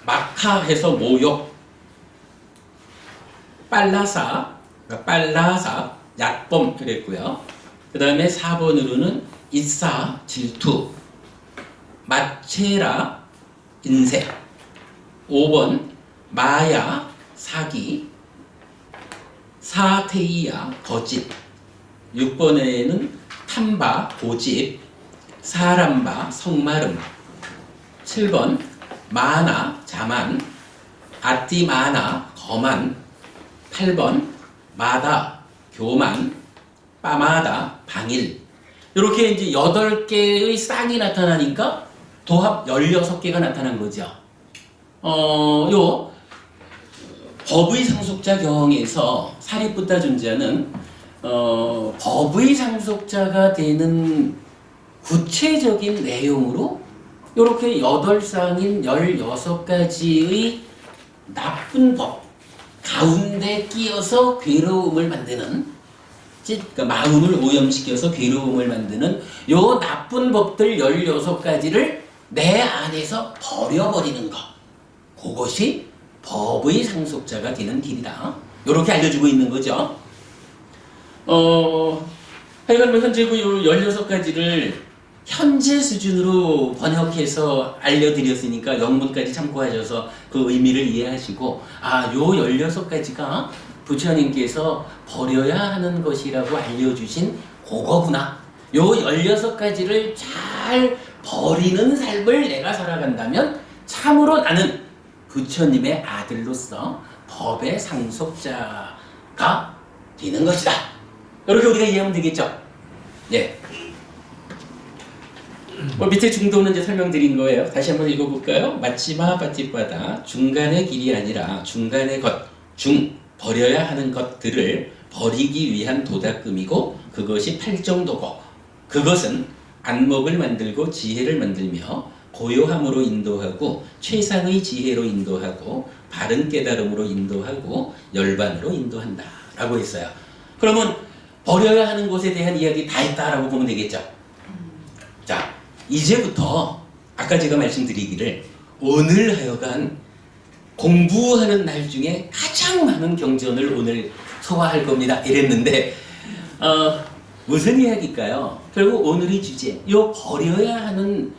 마카해서 모욕, 빨라사, 약범 그랬고요. 그 다음에 4번으로는 이사, 질투, 마체라, 인색, 5번 마야, 사기, 사테이야, 거짓, 6번에는 탐바, 고집, 사람바, 성마름, 7번 마나, 자만, 아띠마나, 거만, 8번 마다, 교만, 빠마다, 방일. 이렇게 이제 8개의 쌍이 나타나니까 도합 16개가 나타난 거죠. 요 법의 상속자경에서 사리부타 존자는 법의 상속자가 되는 구체적인 내용으로 이렇게 8쌍인 16가지의 나쁜 법 가운데 끼어서 괴로움을 만드는, 그러니까 마음을 오염시켜서 괴로움을 만드는 요 나쁜 법들 16가지를 내 안에서 버려버리는 것, 그것이 법의 상속자가 되는 길이다. 이렇게 알려주고 있는 거죠. 하여간 뭐 현재 그 16가지를 현재 수준으로 번역해서 알려드렸으니까 영문까지 참고하셔서 그 의미를 이해하시고, 요 16가지가 부처님께서 버려야 하는 것이라고 알려주신 그거구나. 요 16가지를 잘 버리는 삶을 내가 살아간다면 참으로 나는 부처님의 아들로서 법의 상속자가 되는 것이다. 이렇게 우리가 이해하면 되겠죠? 예. 밑에 중도는 이제 설명드린 거예요. 다시 한번 읽어볼까요? 마치마 바티바다, 중간의 길이 아니라 중간의 것, 버려야 하는 것들을 버리기 위한 도닦음이고, 그것이 팔정도고, 그것은 안목을 만들고 지혜를 만들며 고요함으로 인도하고 최상의 지혜로 인도하고 바른 깨달음으로 인도하고 열반으로 인도한다 라고 했어요. 그러면 버려야 하는 것에 대한 이야기 다 했다라고 보면 되겠죠. 자, 이제부터 아까 제가 말씀드리기를 오늘 하여간 공부하는 날 중에 가장 많은 경전을 오늘 소화할 겁니다 이랬는데, 무슨 이야기일까요? 결국 오늘의 주제, 요 버려야 하는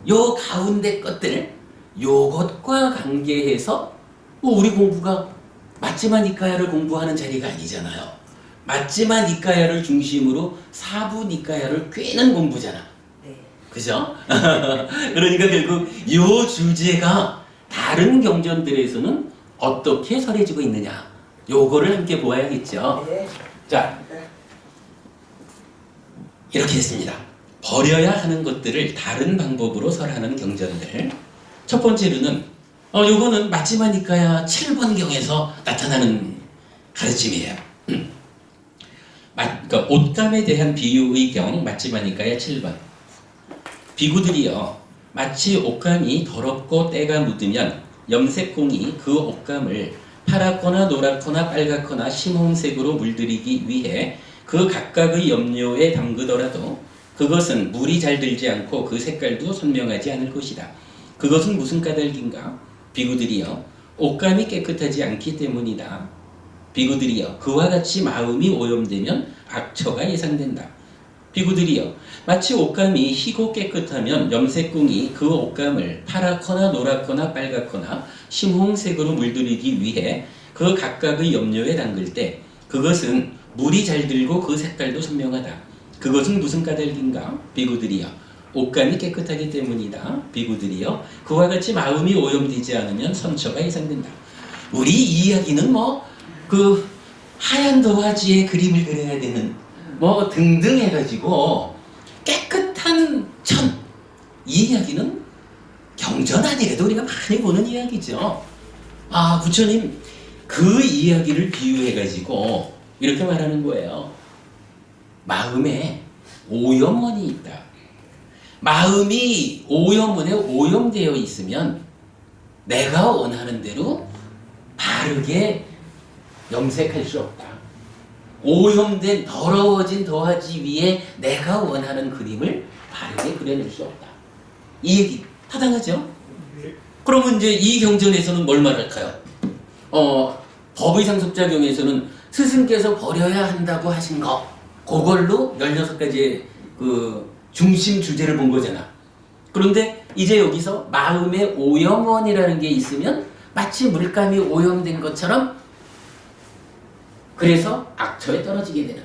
요 가운데 것들, 요것과 관계해서 우리 공부가 맞지마 니까야를 공부하는 자리가 아니잖아요. 맞지마 니까야를 중심으로 사부 니까야를 꿰는 공부잖아. 네. 그죠? 그러니까 결국 요 주제가 다른 경전들에서는 어떻게 설해지고 있느냐, 요거를 함께 보아야겠죠. 네. 자, 이렇게 했습니다. 버려야 하는 것들을 다른 방법으로 설하는 경전들. 첫 번째로는 요거는 마지막 니까야 7번경에서 나타나는 가르침이에요. 그러니까 옷감에 대한 비유의 경 마지막 니까야 7번. 비구들이여, 마치 옷감이 더럽고 때가 묻으면 염색공이 그 옷감을 파랗거나 노랗거나 빨갛거나 심홍색으로 물들이기 위해 그 각각의 염료에 담그더라도 그것은 물이 잘 들지 않고 그 색깔도 선명하지 않을 것이다. 그것은 무슨 까닭인가? 비구들이여, 옷감이 깨끗하지 않기 때문이다. 비구들이여, 그와 같이 마음이 오염되면 악처가 예상된다. 비구들이여, 마치 옷감이 희고 깨끗하면 염색궁이 그 옷감을 파랗거나 노랗거나 빨갛거나 심홍색으로 물들이기 위해 그 각각의 염료에 담글 때 그것은 물이 잘 들고 그 색깔도 선명하다. 그것은 무슨 까닭인가? 비구들이여, 옷감이 깨끗하기 때문이다. 비구들이여, 그와 같이 마음이 오염되지 않으면 선처가 예상된다. 우리 이야기는 그 하얀 도화지에 그림을 그려야 되는 등등 해가지고 깨끗한 천, 이 이야기는 경전 아니래도 우리가 많이 보는 이야기죠. 부처님 그 이야기를 비유해가지고 이렇게 말하는 거예요. 마음에 오염원이 있다. 마음이 오염원에 오염되어 있으면 내가 원하는 대로 바르게 염색할 수 없다. 오염된 더러워진 도화지 위에 내가 원하는 그림을 바르게 그려낼 수 없다. 이 얘기 타당하죠? 그러면 이제 이 경전에서는 뭘 말할까요? 법의 상속자경에서는 스승께서 버려야 한다고 하신 거, 그걸로 16가지의 그 중심 주제를 본 거잖아. 그런데 이제 여기서 마음의 오염원이라는 게 있으면 마치 물감이 오염된 것처럼 그래서 악처에 떨어지게 되는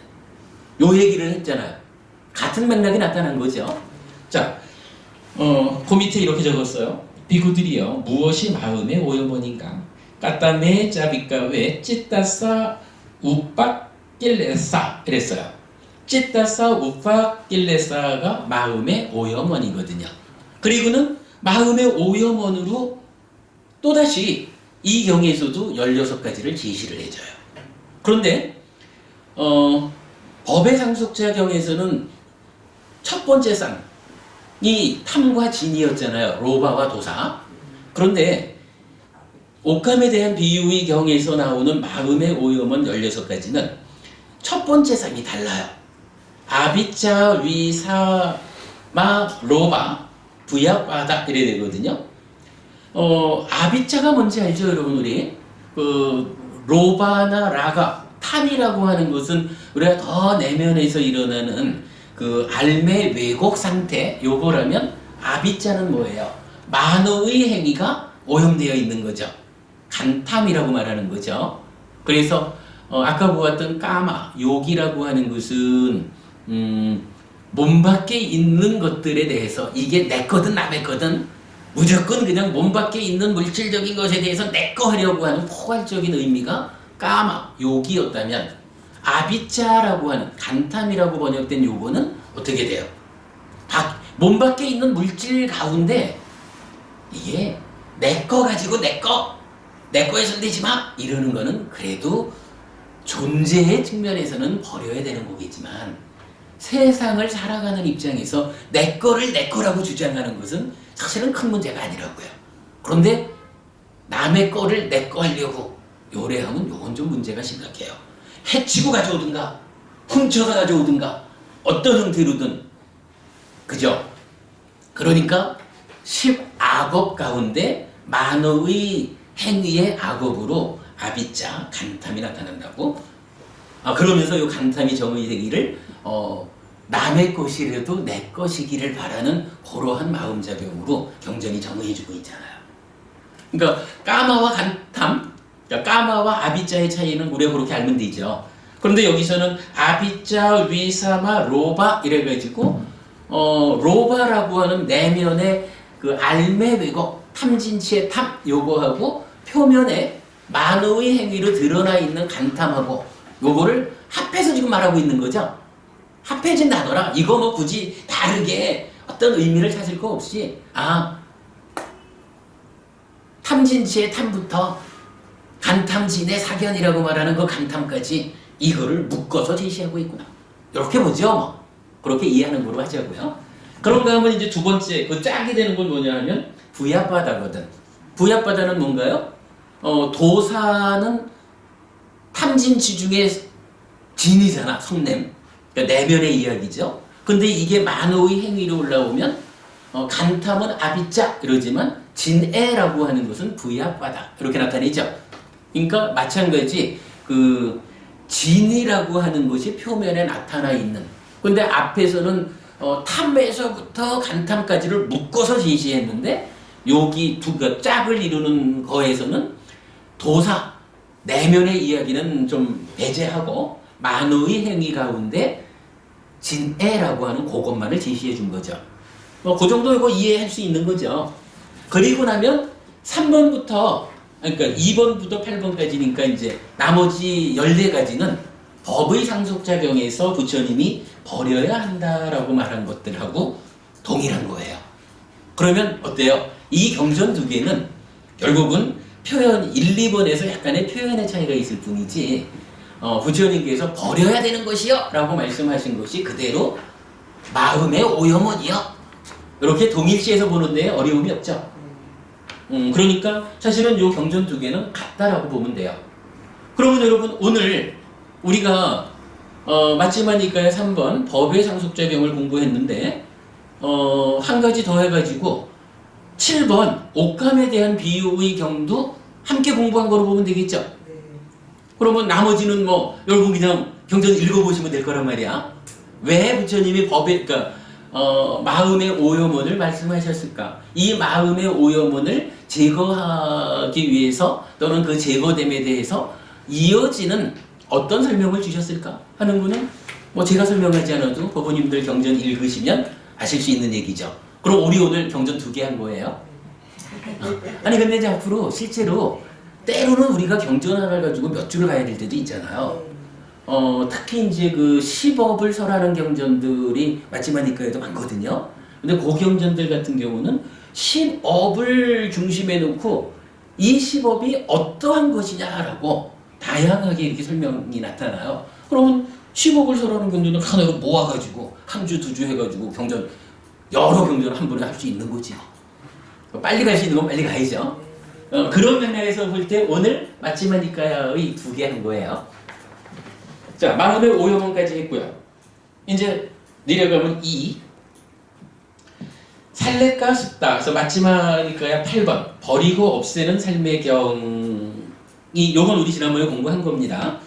요 얘기를 했잖아요. 같은 맥락이 나타난 거죠. 자, 그 밑에 이렇게 적었어요. 비구들이여, 무엇이 마음의 오염원인가? 까따메 짜비까 왜 찌따싸 우빡 낄레싸 이랬어요. 찌따싸 우파길레싸가 마음의 오염원이거든요. 그리고는 마음의 오염원으로 또다시 이 경에서도 16가지를 제시를 해줘요. 그런데 법의 상속자 경에서는 첫 번째 쌍이 탐과 진이었잖아요. 로바와 도사. 그런데 옥감에 대한 비유의 경에서 나오는 마음의 오염원 16가지는 첫 번째 쌍이 달라요. 아비짜 위사마 로바 부야바다 이래 되거든요. 아비짜가 뭔지 알죠, 여러분? 우리 로바나 라가 탐이라고 하는 것은 우리가 더 내면에서 일어나는 그 알매 왜곡 상태, 요거라면 아비짜는 뭐예요? 만어의 행위가 오염되어 있는 거죠. 간탐이라고 말하는 거죠. 그래서 아까 보았던 까마, 욕이라고 하는 것은 몸 밖에 있는 것들에 대해서 이게 내 거든 남의 거든 무조건 그냥 몸 밖에 있는 물질적인 것에 대해서 내 거 하려고 하는 포괄적인 의미가 까마, 욕이었다면 아비짜라고 하는 간탐이라고 번역된 요거는 어떻게 돼요? 몸 밖에 있는 물질 가운데 이게 내 거 가지고 내 거에 손대지 마 이러는 거는 그래도 존재의 측면에서는 버려야 되는 거겠지만 세상을 살아가는 입장에서 내 거를 내 거라고 주장하는 것은 사실은 큰 문제가 아니라고요. 그런데 남의 거를 내 거 하려고 요래하면 요건 좀 문제가 심각해요. 해치고 가져오든가 훔쳐서 가져오든가 어떤 형태로든 그죠? 그러니까 10악업 가운데 만어의 행위의 악업으로 아비짜 간탐이 나타난다고. 그러면서 이 간탐이 정의 되기를 남의 것이라도 내 것이기를 바라는 그러한 마음작용으로 경전이 정의해주고 있잖아요. 그러니까 까마와 간탐, 그러니까 까마와 아비짜의 차이는 우리가 그렇게 알면 되죠. 그런데 여기서는 아비짜 위사마 로바 이래가지고 로바라고 하는 내면의 그 알매 왜곡, 탐진치의 탐 요거하고 표면에 만어의 행위로 드러나 있는 간탐하고 요거를 합해서 지금 말하고 있는 거죠. 합해진 단어라. 이거 뭐 굳이 다르게 어떤 의미를 찾을 거 없이 탐진치의 탐부터 간탐진의 사견이라고 말하는 그 간탐까지 이거를 묶어서 제시하고 있구나. 이렇게 보죠. 뭐. 그렇게 이해하는 걸로 하자고요. 그런가 하면 이제 두 번째 그 짝이 되는 건 뭐냐 하면 부야바다거든. 부야바다는 뭔가요? 도사는 탐진치 중에 진이잖아. 성냄. 그러니까 내면의 이야기죠. 근데 이게 만어의 행위로 올라오면 간탐은 아비짜 이러지만 진애라고 하는 것은 부야바다 이렇게 나타내죠. 그러니까 마찬가지 그 진이라고 하는 것이 표면에 나타나 있는. 근데 앞에서는 탐에서부터 간탐까지를 묶어서 제시했는데 여기 두 짝을 이루는 거에서는 도사 내면의 이야기는 좀 배제하고 만어의 행위 가운데 진애라고 하는 그것만을 제시해 준 거죠. 그 정도 이거 이해할 수 있는 거죠. 그리고 나면 3번부터 그러니까 2번부터 8번까지니까 이제 나머지 14가지는 법의 상속작용에서 부처님이 버려야 한다라고 말한 것들하고 동일한 거예요. 그러면 어때요? 이 경전 두 개는 결국은 표현 1, 2번에서 약간의 표현의 차이가 있을 뿐이지 부처님께서 버려야 되는 것이요 라고 말씀하신 것이 그대로 마음의 오염원이요 이렇게 동일시해서 보는데 어려움이 없죠. 그러니까 사실은 이 경전 두 개는 같다라고 보면 돼요. 그러면 여러분 오늘 우리가 마지막이니까요 3번 법의 상속작용을 공부했는데 한 가지 더 해가지고 7번 옥감에 대한 비유의 경도 함께 공부한 거로 보면 되겠죠. 그러면 나머지는 뭐 여러분 그냥 경전 읽어보시면 될 거란 말이야. 왜 부처님이 법에 그러니까 마음의 오염원을 말씀하셨을까? 이 마음의 오염원을 제거하기 위해서 또는 그 제거됨에 대해서 이어지는 어떤 설명을 주셨을까 하는 거는 뭐 제가 설명하지 않아도 법원님들 경전 읽으시면 아실 수 있는 얘기죠. 그럼 우리 오늘 경전 2개 한 거예요. 아니 근데 이제 앞으로 실제로 때로는 우리가 경전 하나를 가지고 몇 주를 가야 될 때도 있잖아요. 특히 이제 그 10업을 설하는 경전들이 마지막니까에도 많거든요. 근데 그 경전들 같은 경우는 10업을 중심에 놓고 이 10업이 어떠한 것이냐라고 다양하게 이렇게 설명이 나타나요. 그러면 10업을 설하는 경전을 하나로 모아가지고 한 주, 두 주 해가지고 경전 여러 경전을 한 번에 할 수 있는 거지. 빨리 갈 수 있는 건 빨리 가야죠. 그런 맥락에서 볼 때 오늘 마지막니까야의 2개 한 거예요. 자, 마음의 오염원까지 했고요. 이제 내려가면 2. 살레가 숫다. 그래서 마지막니까야 8번. 버리고 없애는 삶의 경이 요건 우리 지난번에 공부한 겁니다.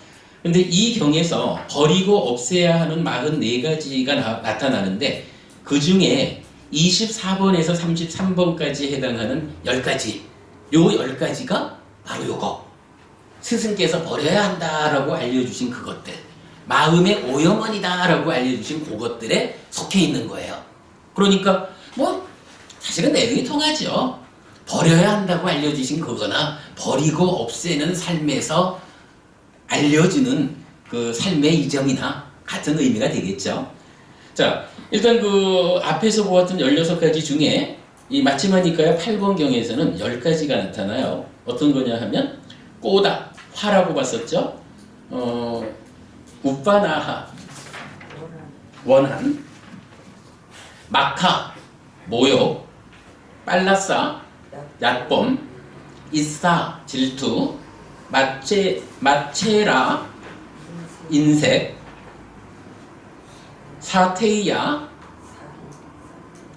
근데 이 경에서 버리고 없애야 하는 44가지가 나타나는데 그 중에 24번에서 33번까지 해당하는 10가지. 요 10가지가 바로 요거. 스승께서 버려야 한다라고 알려주신 그것들. 마음의 오염원이다라고 알려주신 그것들에 속해 있는 거예요. 그러니까 뭐 사실은 내용이 통하죠. 버려야 한다고 알려주신 그거나 버리고 없애는 삶에서 알려주는 그 삶의 이정이나 같은 의미가 되겠죠. 자, 일단 그 앞에서 보았던 16가지 중에 이 마지막니까야 8번경에서는 10가지가 나타나요. 어떤 거냐 하면 꼬다, 화라고 봤었죠. 우빠나하, 원한, 마카, 모욕, 빨라싸, 얕범, 이싸, 질투, 마체라, 인색, 사테이야,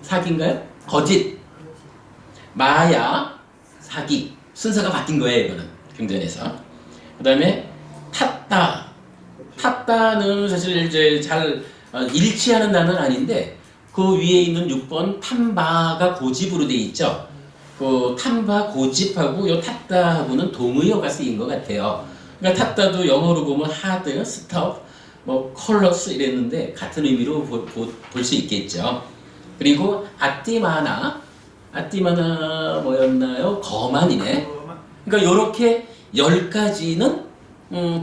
사기인가요? 거짓, 마야, 사기. 순서가 바뀐 거예요, 이거는. 경전에서. 그 다음에 탔다. 탔다는 사실 이제 잘 일치하는 단어는 아닌데 그 위에 있는 6번 탐바가 고집으로 돼 있죠. 그 탐바 고집하고 요 탔다하고는 동의어가 쓰인 것 같아요. 그러니까 탔다도 영어로 보면 hard, stop, 뭐 colors 이랬는데 같은 의미로 볼 수 있겠죠. 그리고 아띠마나 뭐였나요? 거만이네. 그러니까 요렇게 10가지는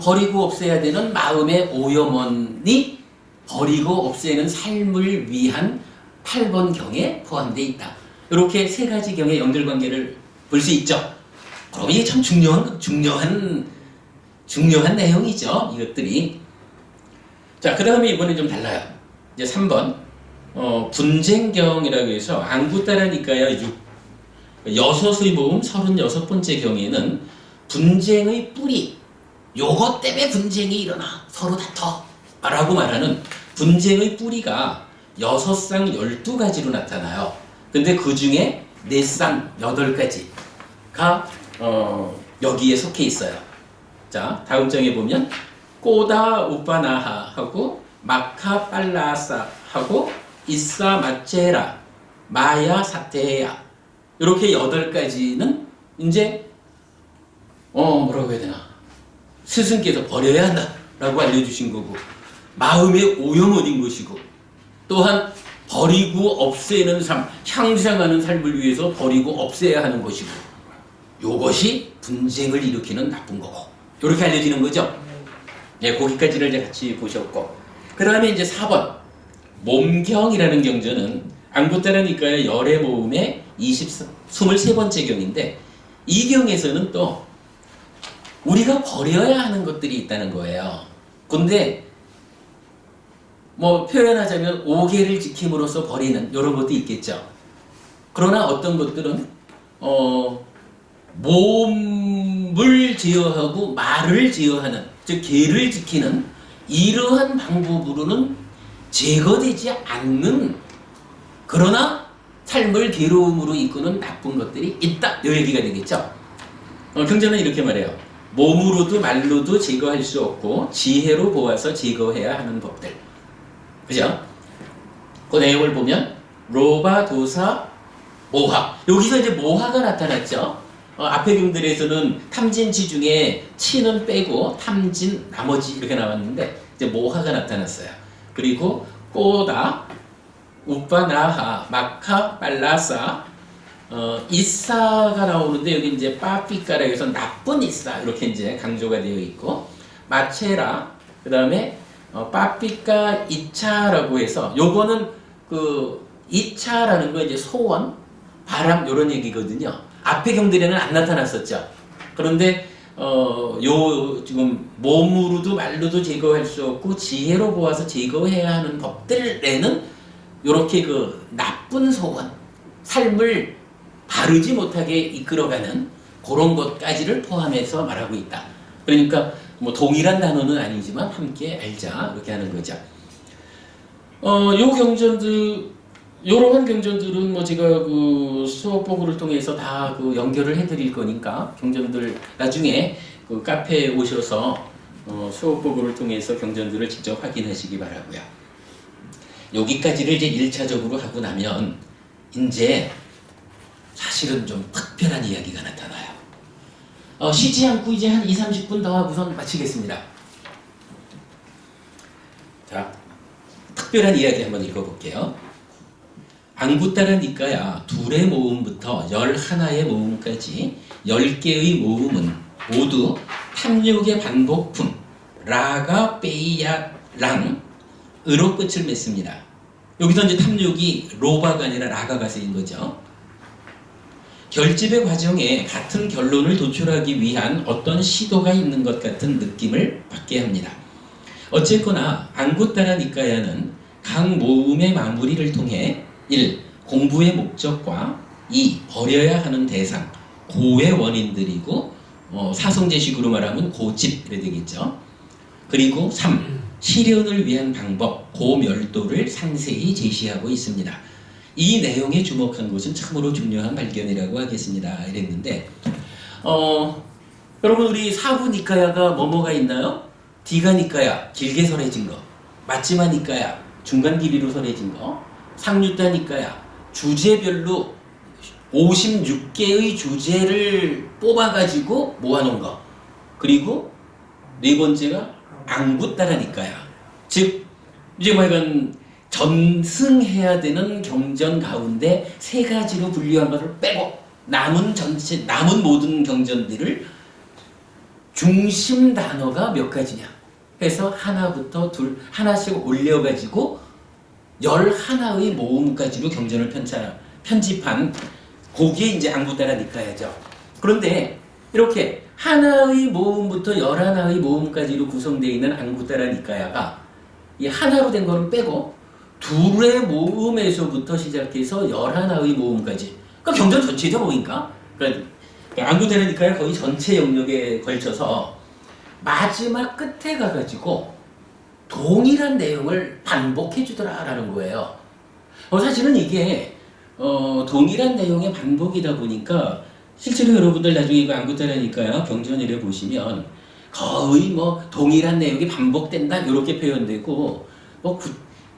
버리고 없애야 되는 마음의 오염원이 버리고 없애는 삶을 위한 8번 경에 포함되어 있다. 이렇게 3가지 경의 연결관계를 볼 수 있죠. 그럼 이게 참 중요한 내용이죠. 이것들이. 자, 그 다음에 이번에 좀 달라요. 이제 3번 분쟁경이라고 해서 앙구따라니까야 6의 모음 36번째 경에는 분쟁의 뿌리, 요것 때문에 분쟁이 일어나 서로 다퉈 라고 말하는 분쟁의 뿌리가 6쌍 12가지로 나타나요. 근데 그 중에 4쌍 8가지가 여기에 속해 있어요. 자, 다음 장에 보면 꼬다 우빠나하 하고 마카 빨라싸 하고 이싸 마체라 마야 사테야 이렇게 8가지는 이제 뭐라고 해야 되나, 스승께서 버려야 한다라고 알려주신 거고 마음의 오염원인 것이고 또한 버리고 없애는 삶, 향상하는 삶을 위해서 버리고 없애야 하는 것이고 요것이 분쟁을 일으키는 나쁜 거고 이렇게 알려지는 거죠. 네, 거기까지를 이제 같이 보셨고 그 다음에 이제 4번 몸경이라는 경전은 앙구따라니까의 열의 모음의 23번째 경인데 이 경에서는 또 우리가 버려야 하는 것들이 있다는 거예요. 근데 뭐 표현하자면 5계를 지킴으로써 버리는 이런 것도 있겠죠. 그러나 어떤 것들은 몸을 제어하고 말을 제어하는, 즉 계를 지키는 이러한 방법으로는 제거되지 않는, 그러나 삶을 괴로움으로 이끄는 나쁜 것들이 있다. 이 얘기가 되겠죠. 경전은 이렇게 말해요. 몸으로도 말로도 제거할 수 없고 지혜로 보아서 제거해야 하는 법들. 그죠? 그 내용을 보면 로바, 도사, 모하. 여기서 이제 모하가 나타났죠. 앞의 경들에서는 탐진치 중에 치는 빼고 탐진 나머지 이렇게 나왔는데 이제 모하가 나타났어요. 그리고 꼬다, 우빠나하, 마카, 빨라싸, 이싸가 나오는데 여기 이제 빠삐까라 해서 나쁜 이싸 이렇게 이제 강조가 되어 있고 마체라, 그 다음에 빠삐까 이차라고 해서 요거는 그 이차라는 거 이제 소원, 바람 요런 얘기거든요. 앞에 경들에는 안 나타났었죠. 그런데 요 지금 몸으로도 말로도 제거할 수 없고 지혜로 보아서 제거해야 하는 법들에는 요렇게 그 나쁜 소원, 삶을 바르지 못하게 이끌어가는 그런 것까지를 포함해서 말하고 있다. 그러니까 뭐 동일한 단어는 아니지만 함께 알자 이렇게 하는 거죠. 요 경전들, 요러한 경전들은 뭐 제가 그 수업 보고를 통해서 다 그 연결을 해드릴 거니까 경전들 나중에 그 카페에 오셔서 수업 보고를 통해서 경전들을 직접 확인하시기 바라고요. 여기까지를 이제 1차적으로 하고 나면 이제 사실은 좀 특별한 이야기가 나타나요. 쉬지 않고 이제 한 20-30분 더 하고선 마치겠습니다. 자, 특별한 이야기 한번 읽어볼게요. 안구따라 니까야 둘의 모음부터 11의 모음까지 10개의 모음은 모두 탐욕의 반복품 라가 빼이야 랑으로 끝을 맺습니다. 여기서 이제 탐욕이 로바가 아니라 라가가 쓰인 거죠. 결집의 과정에 같은 결론을 도출하기 위한 어떤 시도가 있는 것 같은 느낌을 받게 합니다. 어쨌거나 안구따라 니까야는 각 모음의 마무리를 통해 1. 공부의 목적과 2. 버려야 하는 대상, 고의 원인들이고 사성제식으로 말하면 고집 이래 되겠죠. 그리고 3. 실현을 위한 방법, 고멸도를 상세히 제시하고 있습니다. 이 내용에 주목한 것은 참으로 중요한 발견이라고 하겠습니다. 이랬는데 여러분 우리 사부 니까야가 뭐뭐가 있나요? 디가 니까야, 길게 설해진 거, 마지마 니까야, 중간 길이로 설해진 거, 상유타 니까야, 주제별로 56개의 주제를 뽑아가지고 모아놓은 거, 그리고 네 번째가 안구따라 니까야, 즉 이제 뭐 이건 전승해야 되는 경전 가운데 세 가지로 분류한 것을 빼고 남은 모든 경전들을 중심 단어가 몇 가지냐 해서 하나부터 둘 하나씩 올려가지고 11의 모음까지로 경전을 편집한 그게 이제 안구따라 니까야죠. 그런데 이렇게 하나의 모음부터 11의 모음까지로 구성되어 있는 안구따라 니까야가 이 하나로 된 거는 빼고 둘의 모음에서부터 시작해서 11의 모음까지, 그러니까 경전 전체죠 보니까. 그러니까 안구따라 니까야 거의 전체 영역에 걸쳐서 마지막 끝에 가가지고 동일한 내용을 반복해 주더라라는 거예요. 사실은 이게 동일한 내용의 반복이다 보니까 실제로 여러분들 나중에 이거 안구따라 니까야 경전이래 보시면 거의 뭐 동일한 내용이 반복된다 이렇게 표현되고 뭐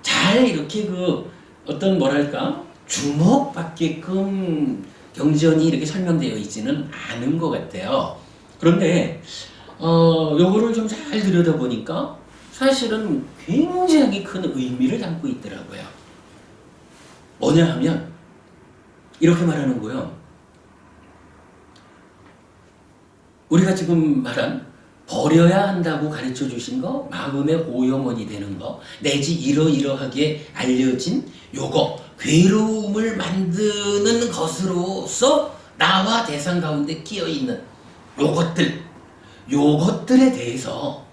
잘 이렇게 그 어떤 뭐랄까 주목받게끔 경전이 이렇게 설명되어 있지는 않은 것 같아요. 그런데 요거를 좀 잘 들여다보니까 사실은 굉장히 큰 의미를 담고 있더라고요. 뭐냐 하면 이렇게 말하는 거예요. 우리가 지금 말한 버려야 한다고 가르쳐 주신 거, 마음의 오염원이 되는 거, 내지 이러이러하게 알려진 요거, 괴로움을 만드는 것으로서 나와 대상 가운데 끼어 있는 요것들에 대해서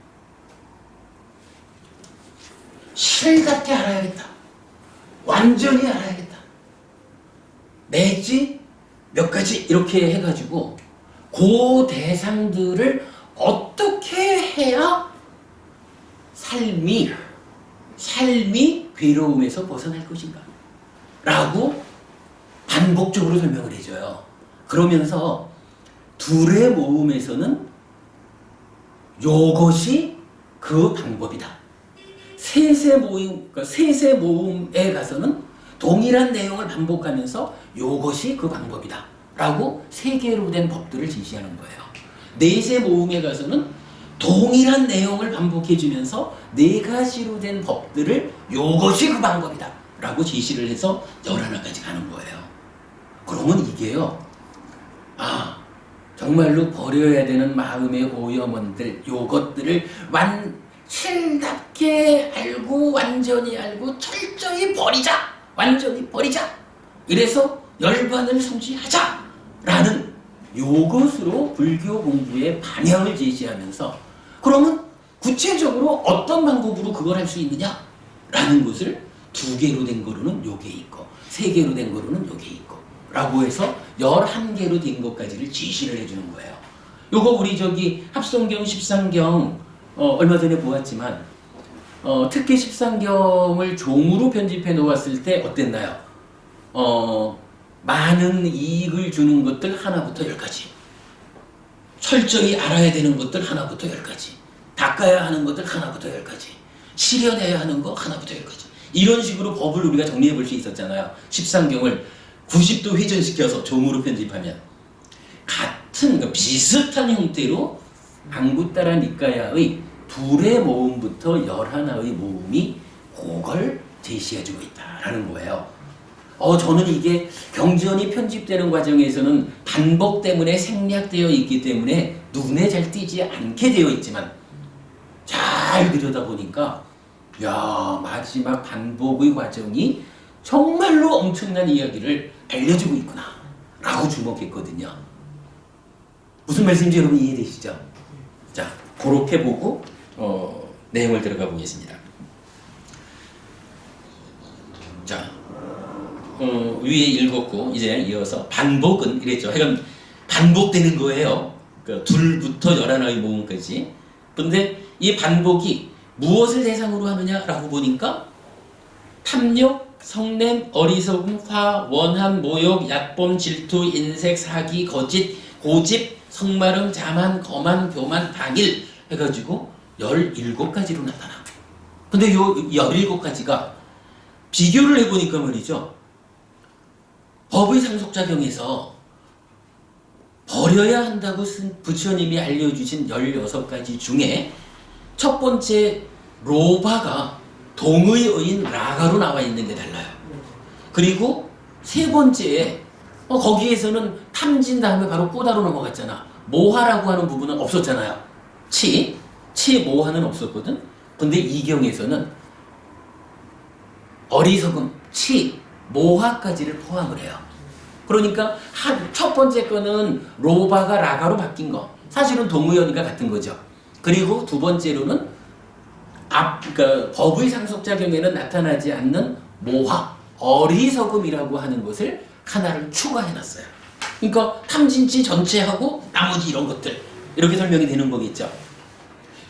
실답게 알아야겠다. 완전히 알아야겠다. 내지 몇 가지 이렇게 해가지고 그 대상들을 어떻게 해야 삶이 괴로움에서 벗어날 것인가 라고 반복적으로 설명을 해줘요. 그러면서 둘의 모음에서는 요것이 그 방법이다. 셋의 모음에 가서는 동일한 내용을 반복하면서 요것이 그 방법이다 라고 세 개로 된 법들을 제시하는 거예요. 넷의 모음에 가서는 동일한 내용을 반복해주면서 네 가지로 된 법들을 요것이 그 방법이다 라고 제시를 해서 11가지 가는 거예요. 그러면 이게요, 정말로 버려야 되는 마음의 오염원들, 요것들을 신답게 알고 완전히 알고 철저히 버리자. 완전히 버리자. 이래서 열반을 성취하자. 라는 요것으로 불교 공부의 방향을 제시하면서 그러면 구체적으로 어떤 방법으로 그걸 할 수 있느냐? 라는 것을 2개로 된 거로는 요게 있고 3개로 된 거로는 요게 있고 라고 해서 11개로 된 것까지를 제시를 해주는 거예요. 요거 우리 저기 합성경 13경 얼마 전에 보았지만 특히 13경을 종으로 편집해 놓았을 때 어땠나요? 많은 이익을 주는 것들 하나부터 10가지, 철저히 알아야 되는 것들 하나부터 10가지, 닦아야 하는 것들 하나부터 10가지, 실현해야 하는 거 하나부터 10가지, 이런 식으로 법을 우리가 정리해 볼 수 있었잖아요. 13경을 90도 회전시켜서 종으로 편집하면 같은 그러니까 비슷한 형태로 앙구따라 니까야의 둘의 모음부터 11의 모음이 그걸 제시해주고 있다라는 거예요. 저는 이게 경전이 편집되는 과정에서는 반복 때문에 생략되어 있기 때문에 눈에 잘 띄지 않게 되어 있지만 잘 들여다보니까 야, 마지막 반복의 과정이 정말로 엄청난 이야기를 알려주고 있구나 라고 주목했거든요. 무슨 말씀인지 여러분 이해되시죠? 자, 그렇게 보고 내용을 들어가 보겠습니다. 자, 위에 읽었고 이제 이어서 반복은 이랬죠. 그러니까 반복되는 거예요. 그 둘부터 11의 모음까지. 근데 이 반복이 무엇을 대상으로 하느냐라고 보니까 탐욕, 성냄, 어리석음, 화, 원한, 모욕, 약범, 질투, 인색, 사기, 거짓, 고집, 성마름, 자만, 거만, 교만, 방일 해가지고 17가지로 나타나. 근데 요 17가지가 비교를 해보니까 말이죠. 법의 상속작용에서 버려야 한다고 쓴 부처님이 알려주신 16가지 중에 첫 번째 로바가 동의 어인 라가로 나와 있는 게 달라요. 그리고 세 번째에 거기에서는 탐진 다음에 바로 꼬다로 넘어갔잖아. 모하라고 하는 부분은 없었잖아요. 치 모하는 없었거든. 근데 이 경에서는 어리석음, 치, 모하까지를 포함을 해요. 그러니까 첫 번째 거는 로바가 라가로 바뀐 거. 사실은 동의어니까 같은 거죠. 그리고 두 번째로는 그러니까 법의 상속작용에는 나타나지 않는 모하, 어리석음이라고 하는 것을 하나를 추가해놨어요. 그러니까 탐진치 전체하고 나머지 이런 것들 이렇게 설명이 되는 거겠죠.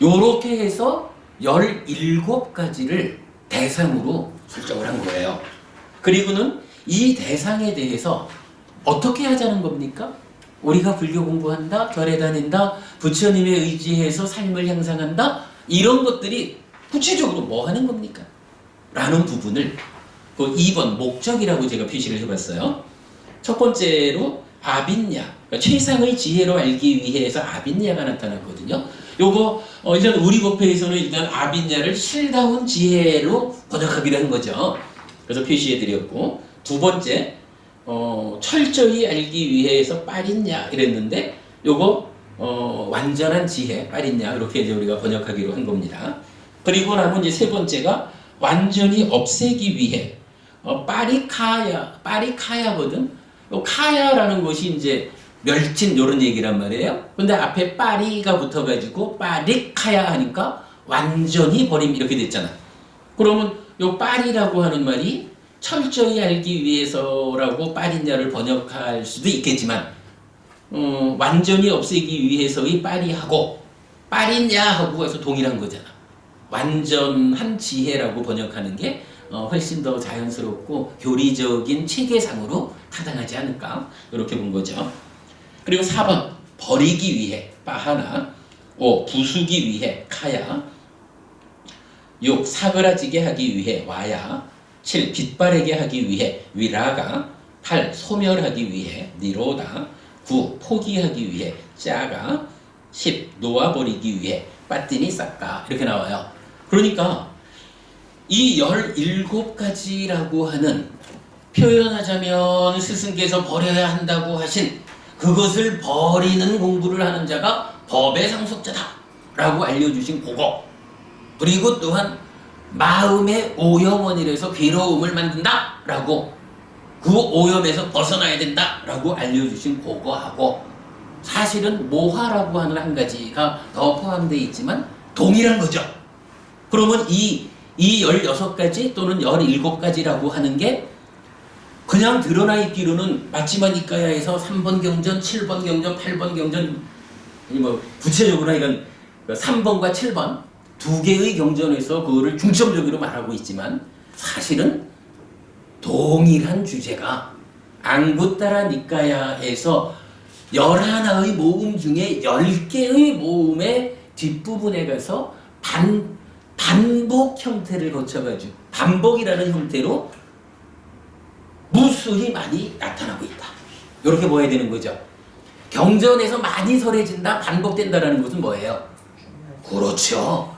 요렇게 해서 17가지를 대상으로 설정을 한 거예요. 그리고는 이 대상에 대해서 어떻게 하자는 겁니까? 우리가 불교 공부한다, 절에 다닌다, 부처님에 의지해서 삶을 향상한다, 이런 것들이 구체적으로 뭐 하는 겁니까? 라는 부분을 그 2번 목적이라고 제가 표시를 해봤어요. 첫 번째로 아빈야, 그러니까 최상의 지혜로 알기 위해서 아빈야가 나타났거든요. 요거 일단 우리 법회에서는 일단 아빈야를 실다운 지혜로 번역하기로 한 거죠. 그래서 표시해드렸고, 두 번째 철저히 알기 위해서 빠린야 이랬는데 요거 완전한 지혜 빠린야 이렇게 이제 우리가 번역하기로 한 겁니다. 그리고 남은 이제 세 번째가 완전히 없애기 위해 빠리카야거든. 요 카야라는 것이 이제 멸진 요런 얘기란 말이에요. 근데 앞에 빠리가 붙어가지고 빠리카야 하니까 완전히 버림 이렇게 됐잖아. 그러면 요 빠리라고 하는 말이 철저히 알기 위해서라고 빠린야를 번역할 수도 있겠지만 완전히 없애기 위해서의 빠리하고 빠린야하고 해서 동일한 거잖아. 완전한 지혜라고 번역하는 게 훨씬 더 자연스럽고 교리적인 체계상으로 타당하지 않을까 이렇게 본 거죠. 그리고 4번 버리기 위해 빠하나, 5 부수기 위해 카야, 6 사그라지게 하기 위해 와야, 7 빛바래게 하기 위해 위라가, 8 소멸하기 위해 니로다, 9 포기하기 위해 짜가, 10 놓아버리기 위해 빠띠니 싹가 이렇게 나와요. 그러니까 이 17가지라고 하는 표현하자면 스승께서 버려야 한다고 하신 그것을 버리는 공부를 하는 자가 법의 상속자다 라고 알려주신 그거, 그리고 또한 마음의 오염원이라서 괴로움을 만든다라고 그 오염에서 벗어나야 된다라고 알려주신 그거하고 사실은 모화라고 하는 한 가지가 더 포함되어 있지만 동일한 거죠. 그러면 이 16가지 또는 17가지라고 하는 게 그냥 드러나 있기로는 마치마 니까야에서 3번 경전, 7번 경전, 8번 경전 뭐 구체적으로 이건 3번과 7번 두 개의 경전에서 그거를 중점적으로 말하고 있지만 사실은 동일한 주제가 앙구타라 니까야에서 11의 모음 중에 10개의 모음의 뒷부분에 가서 반복 형태를 거쳐가지고 반복이라는 형태로 무수히 많이 나타나고 있다. 이렇게 보아야 되는 거죠. 경전에서 많이 설해진다, 반복된다라는 것은 뭐예요? 그렇죠.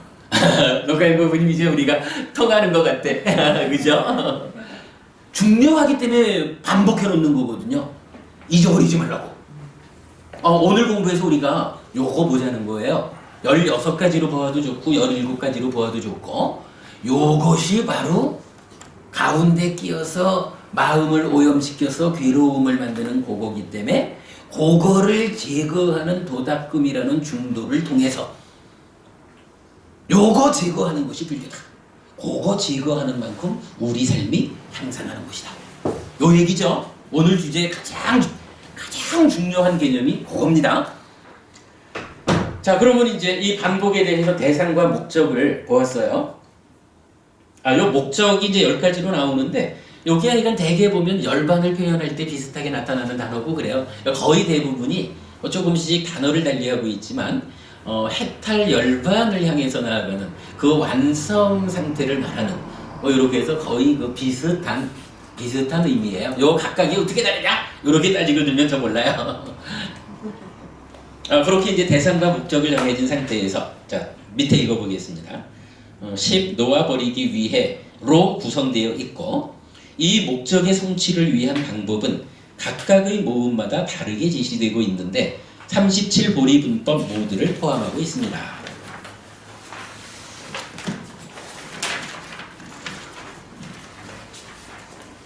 너가 부분이 이제 우리가 통하는 것 같아. 그죠? 중요하기 때문에 반복해 놓는 거거든요. 잊어버리지 말라고. 오늘 공부해서 우리가 요거 보자는 거예요. 16가지로 보아도 좋고 17가지로 보아도 좋고 요것이 바로 가운데 끼어서 마음을 오염시켜서 괴로움을 만드는 그거기 때문에 그거를 제거하는 도닦음이라는 중도를 통해서 요거 제거하는 것이 불교다. 그거 제거하는 만큼 우리 삶이 향상하는 것이다. 요 얘기죠. 오늘 주제의 가장 중요한 개념이 그겁니다. 자, 그러면 이제 이 반복에 대해서 대상과 목적을 보았어요. 요 목적이 이제 10가지로 나오는데 여기야 이건 대개 보면 열반을 표현할 때 비슷하게 나타나는 단어고 그래요. 거의 대부분이 조금씩 단어를 달리하고 있지만 해탈 열반을 향해서 나아가는 그 완성 상태를 말하는 이렇게 해서 거의 그 비슷한 의미예요. 요 각각이 어떻게 다르냐? 이렇게 따지고 들면 저 몰라요. 그렇게 이제 대상과 목적을 정해진 상태에서 자 밑에 읽어보겠습니다. 10 놓아버리기 위해로 구성되어 있고 이 목적의 성취를 위한 방법은 각각의 모음마다 다르게 제시되고 있는데 37보리 분법 모두를 포함하고 있습니다.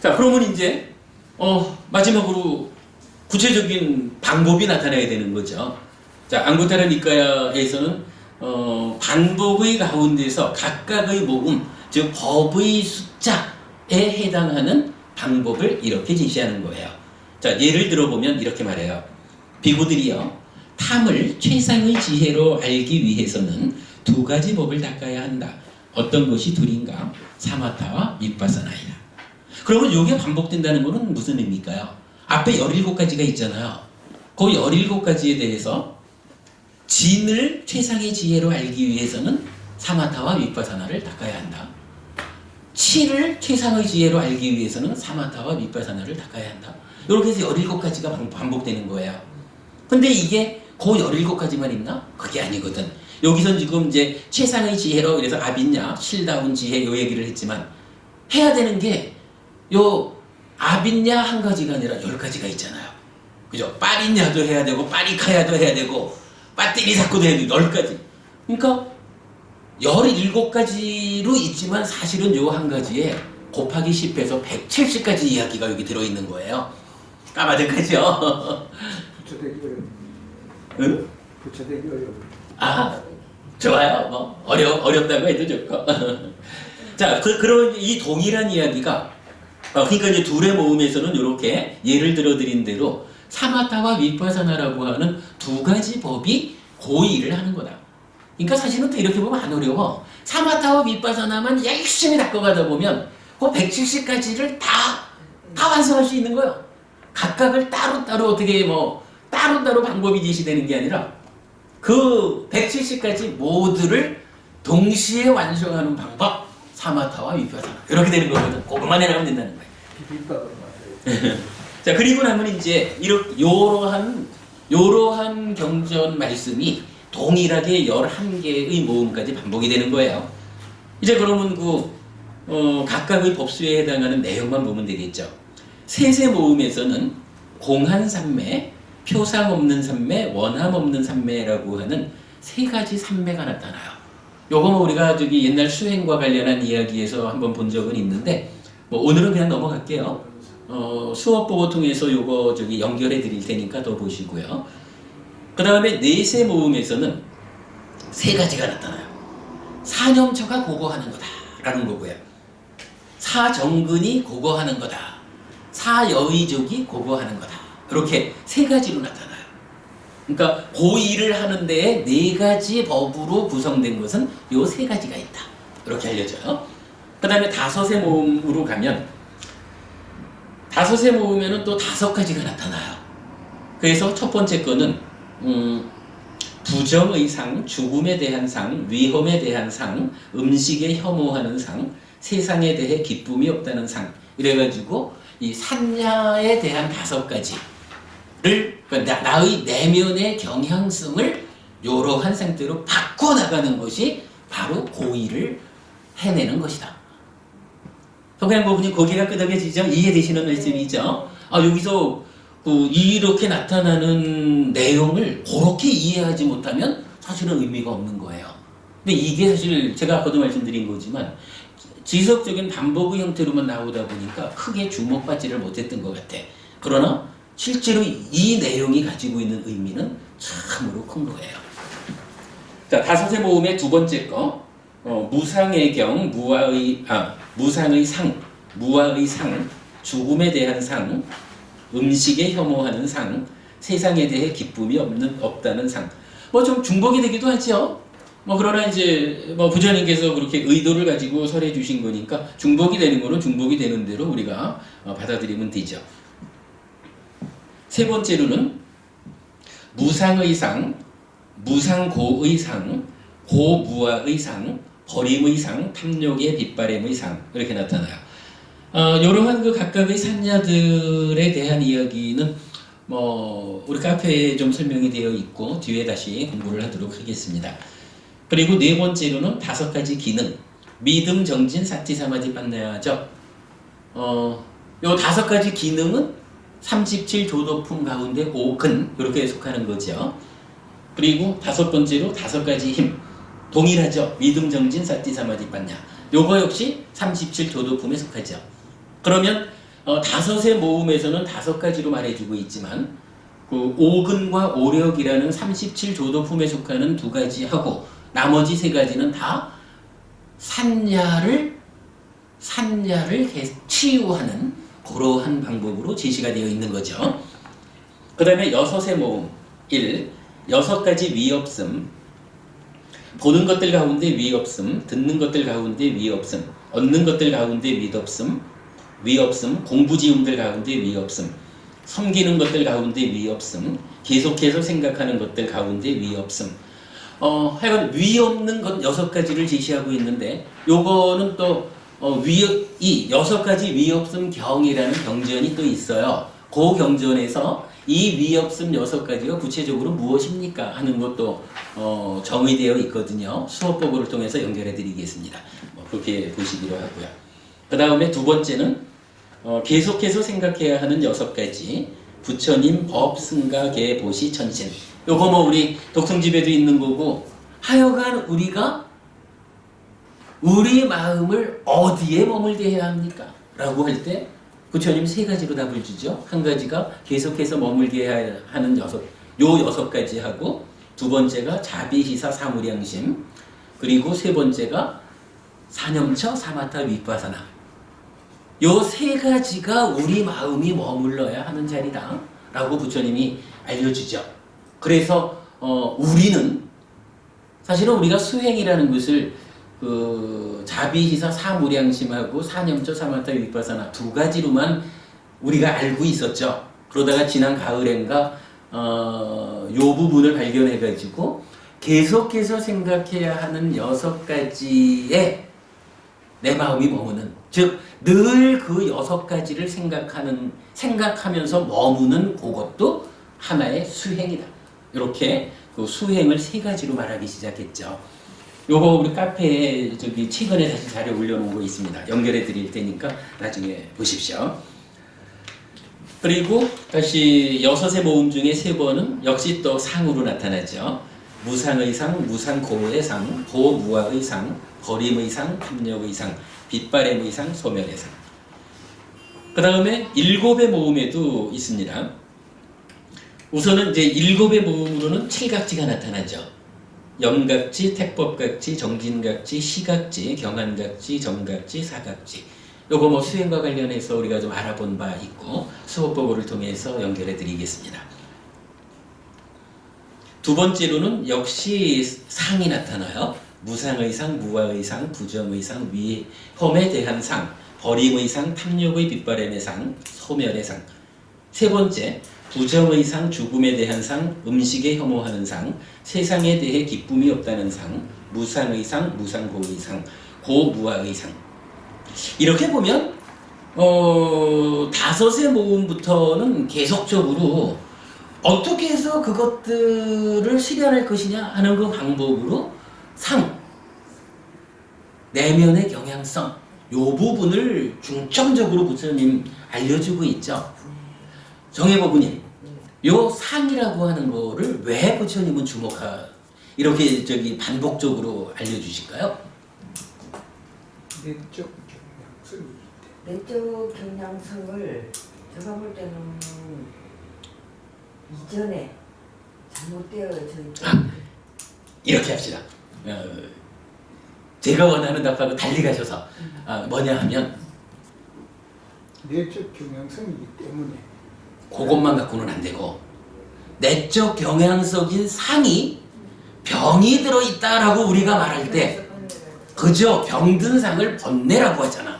자, 그러면 이제 마지막으로 구체적인 방법이 나타나야 되는 거죠. 자, 앙구타라 니까야에서는 반복의 가운데서 각각의 모음, 즉 법의 숫자에 해당하는 방법을 이렇게 제시하는 거예요. 자, 예를 들어보면 이렇게 말해요. 비구들이여, 탐을 최상의 지혜로 알기 위해서는 두 가지 법을 닦아야 한다. 어떤 것이 둘인가? 사마타와 윗바사나이다. 그러면 이게 반복된다는 것은 무슨 의미일까요? 앞에 17가지가 있잖아요. 그 17가지에 대해서 진을 최상의 지혜로 알기 위해서는 사마타와 윗바사나를 닦아야 한다. 치를 최상의 지혜로 알기 위해서는 사마타와 윗바사나를 닦아야 한다. 이렇게 해서 17가지가 반복되는 거예요. 근데 이게 그 17가지만 있나? 그게 아니거든. 여기선 지금 이제 최상의 지혜로 그래서 아빈냐, 실다운 지혜 요 얘기를 했지만 해야 되는 게 요 아빈냐 한 가지가 아니라 10가지가 있잖아요. 그죠? 빠리냐도 해야 되고 빠리카야도 해야 되고 빠띠리사쿠도 해야 되고 10가지. 그러니까 17가지로 있지만 사실은 요 한 가지에 곱하기 10해서 170가지 이야기가 여기 들어있는 거예요. 까마득하죠? 부처되기 어려워. 응? 부처되기 어려워. 아, 좋아요. 뭐 어렵다고 해도 좋고. 자, 그런 이 동일한 이야기가 그러니까 이제 둘의 모음에서는 이렇게 예를 들어 드린 대로 사마타와 윗바사나라고 하는 두 가지 법이 고의를 하는 거다. 그러니까 사실은 또 이렇게 보면 안 어려워. 사마타와 윗바사나만 열심히 닦아가다 보면 그 170가지를 다 완성할 수 있는 거예요. 각각을 따로따로 어떻게 뭐 따로따로 방법이 제시되는 게 아니라 그 170가지 모두를 동시에 완성하는 방법 사마타와 윗바사나 이렇게 되는 거거든. 그것만 해나가면 된다는 거예요. 비빔밥으로 만들어요. 자, 그리고 나면 이제 요러한 경전 말씀이 동일하게 11개의 모음까지 반복이 되는 거예요. 이제 그러면 각각의 법수에 해당하는 내용만 보면 되겠죠. 셋의 모음에서는 공한 삼매, 표상 없는 삼매, 원함 없는 삼매라고 하는 세 가지 삼매가 나타나요. 요거 뭐 우리가 저기 옛날 수행과 관련한 이야기에서 한번 본 적은 있는데 뭐 오늘은 그냥 넘어갈게요. 수업 보고 통해서 요거 저기 연결해 드릴 테니까 더 보시고요. 그 다음에 넷의 모음에서는 세 가지가 나타나요. 사념처가 고거하는 거다라는 거고요. 사정근이 고거하는 거다. 사여의족이 고거하는 거다. 이렇게 세 가지로 나타나요. 그러니까 고의를 하는 데에 네 가지 법으로 구성된 것은 요 세 가지가 있다. 이렇게 알려져요. 그 다음에 다섯의 모음으로 가면 다섯의 모음에는 또 다섯 가지가 나타나요. 그래서 첫 번째 거는 부정의 상, 죽음에 대한 상, 위험에 대한 상, 음식에 혐오하는 상, 세상에 대해 기쁨이 없다는 상. 이래가지고 이 산야에 대한 다섯 가지를 그러니까 나의 내면의 경향성을 이러한 상태로 바꿔나가는 것이 바로 고의를 해내는 것이다. 그냥 보니 고개가 끄덕여지죠? 이해되시는 말씀이죠? 여기서 이렇게 나타나는 내용을 그렇게 이해하지 못하면 사실은 의미가 없는 거예요. 근데 이게 사실 제가 아까도 말씀드린 거지만 지속적인 반복의 형태로만 나오다 보니까 크게 주목받지를 못했던 것 같아. 그러나 실제로 이 내용이 가지고 있는 의미는 참으로 큰 거예요. 자, 다섯의 모음의 두 번째 거, 무상의 경, 무상의 상, 무아의 상, 죽음에 대한 상, 음식에 혐오하는 상, 세상에 대해 기쁨이 없다는 상. 뭐 좀 중복이 되기도 하죠. 그러나 이제 부처님께서 그렇게 의도를 가지고 설해 주신 거니까 중복이 되는 거는 중복이 되는 대로 우리가 받아들이면 되죠. 세 번째로는 무상의 상, 무상고의 상, 고무아의 상, 버림의 상, 탐욕의 빗바램의 상 이렇게 나타나요. 이러한 그 각각의 산야들에 대한 이야기는 우리 카페에 좀 설명이 되어 있고 뒤에 다시 공부를 하도록 하겠습니다. 그리고 네 번째로는 다섯 가지 기능, 믿음, 정진, 사티, 사마디, 판나야죠. 요 다섯 가지 기능은 37조도품 가운데 5근 이렇게 속하는 거죠. 그리고 다섯 번째로 다섯 가지 힘, 동일하죠. 믿음, 정진, 사티, 사마디, 판냐. 요거 역시 37조도품에 속하죠. 그러면 다섯의 모음에서는 다섯 가지로 말해주고 있지만 그 오근과 오력이라는 37조도품에 속하는 두 가지하고 나머지 세 가지는 다 산야를 치유하는 그러한 방법으로 제시가 되어 있는 거죠. 그 다음에 여섯의 모음 1. 여섯 가지 위없음. 보는 것들 가운데 위없음, 듣는 것들 가운데 위없음, 얻는 것들 가운데 위없음, 공부지음들 가운데 위없음, 섬기는 것들 가운데 위없음, 계속해서 생각하는 것들 가운데 위없음. 하여간 위없는 것 여섯 가지를 제시하고 있는데 요거는 또 이 여섯 가지 위없음 경이라는 경전이 또 있어요. 그 경전에서 이 위없음 여섯 가지가 구체적으로 무엇입니까? 하는 것도 정의되어 있거든요. 수업법을 통해서 연결해 드리겠습니다. 그렇게 보시기로 하고요. 그 다음에 두 번째는 계속해서 생각해야 하는 여섯 가지 부처님 법 승가 계 보시 천신. 요거 우리 독성집에도 있는 거고 하여간 우리가 우리 마음을 어디에 머물게 해야 합니까? 라고 할 때 부처님 세 가지로 답을 주죠. 한 가지가 계속해서 머물게 해야 하는 여섯 가지 하고 두 번째가 자비시사 사무량심 그리고 세 번째가 사념처 사마타 윗바사나 요 세 가지가 우리 마음이 머물러야 하는 자리다 라고 부처님이 알려주죠. 그래서 우리는 사실은 우리가 수행이라는 것을 자비시사 사무량심하고 사념처 사마타 윗바사나 두 가지로만 우리가 알고 있었죠. 그러다가 지난 가을엔가 요 부분을 발견해 가지고 계속해서 생각해야 하는 여섯 가지에 내 마음이 머무는, 즉 늘 그 여섯 가지를 생각하면서 머무는 그것도 하나의 수행이다. 이렇게 그 수행을 세 가지로 말하기 시작했죠. 요거 우리 카페에 최근에 다시 자료 올려놓은 거 있습니다. 연결해 드릴 테니까 나중에 보십시오. 그리고 다시 여섯의 모음 중에 세 번은 역시 또 상으로 나타나죠. 무상의 상, 무상고의 상, 고무화의 상, 버림의 상, 탐욕의 상, 빗바램의 상, 소멸의 상. 그 다음에 일곱의 모음에도 있습니다. 우선은 이제 일곱의 모음으로는 칠각지가 나타나죠. 염각지, 택법각지, 정진각지, 시각지, 경한각지, 정각지, 사각지. 요거 뭐 수행과 관련해서 우리가 좀 알아본 바 있고 수호법을 통해서 연결해 드리겠습니다. 두 번째로는 역시 상이 나타나요. 무상의 상, 무화의 상, 부정의 상, 위험에 대한 상, 버림의 상, 탐욕의 빗바램의 상, 소멸의 상. 세 번째, 부정의 상, 죽음에 대한 상, 음식에 혐오하는 상, 세상에 대해 기쁨이 없다는 상, 무상의 상, 무상고의 상, 고무화의 상. 이렇게 보면 다섯의 모음부터는 계속적으로 어떻게 해서 그것들을 실현할 것이냐 하는 그 방법으로 상, 내면의 경향성, 요 부분을 중점적으로 부처님 알려주고 있죠. 정혜보부님, 요 상이라고 하는 거를 왜 부처님은 이렇게 반복적으로 알려주실까요? 내적 경향성이 내적 경향성을 제가 볼 때는 이전에 잘못되어져 있다. 이렇게 합시다. 제가 원하는 답하고 달리 가셔서 뭐냐 하면 내적 경향성이기 때문에 그것만 갖고는 안 되고 내적 경향성인 상이 병이 들어있다라고 우리가 말할 때 그저 병든 상을 번뇌라고 하잖아.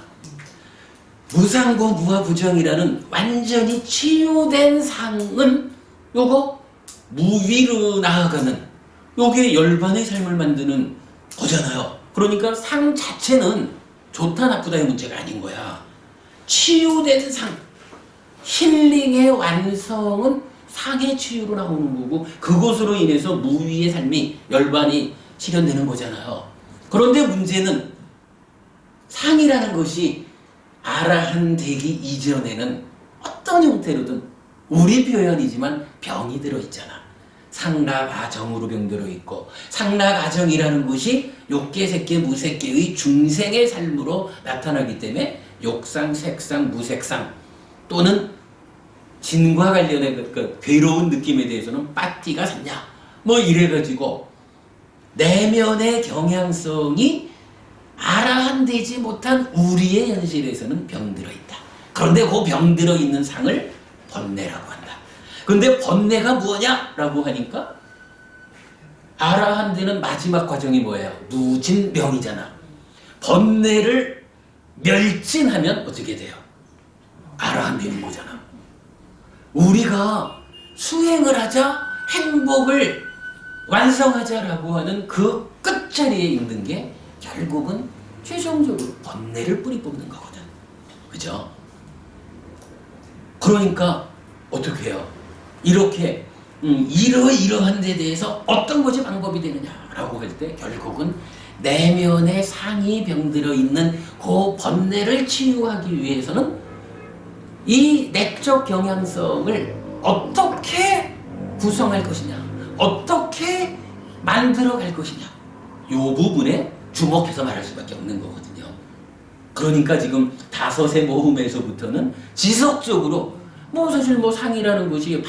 무상고 무화 부정이라는 완전히 치유된 상은 요거 무위로 나아가는 요게 열반의 삶을 만드는 거잖아요. 그러니까 상 자체는 좋다 나쁘다의 문제가 아닌 거야. 치유된 상, 힐링의 완성은 상의 치유로 나오는 거고 그것으로 인해서 무위의 삶이 열반이 실현되는 거잖아요. 그런데 문제는 상이라는 것이 아라한되기 이전에는 어떤 형태로든 우리 표현이지만 병이 들어있잖아. 상락아정으로 병들어 있고 상락아정이라는 것이 욕계, 색계, 무색계의 중생의 삶으로 나타나기 때문에 욕상, 색상, 무색상 또는 진과 관련의 그 괴로운 느낌에 대해서는 빠띠가 샀냐 뭐 이래가지고 내면의 경향성이 아라한되지 못한 우리의 현실에서는 병들어 있다. 그런데 그 병들어 있는 상을 번뇌라고 한다. 근데 번뇌가 뭐냐라고 하니까 아라한되는 마지막 과정이 뭐예요? 무진명이잖아. 번뇌를 멸진하면 어떻게 돼요? 아라한되는 거잖아. 우리가 수행을 하자, 행복을 완성하자라고 하는 그 끝자리에 있는 게 결국은 최종적으로 번뇌를 뿌리 뽑는 거거든. 그죠? 그러니까 어떻게 해요? 이렇게 이러이러한 데 대해서 어떤 것이 방법이 되느냐라고 할 때 결국은 내면의 상이 병들어 있는 그 번뇌를 치유하기 위해서는 이 내적 경향성을 어떻게 구성할 것이냐, 어떻게 만들어 갈 것이냐, 이 부분에 주목해서 말할 수밖에 없는 거거든요. 그러니까 지금 다섯의 모음에서부터는 지속적으로 뭐 사실 뭐 상이라는 것이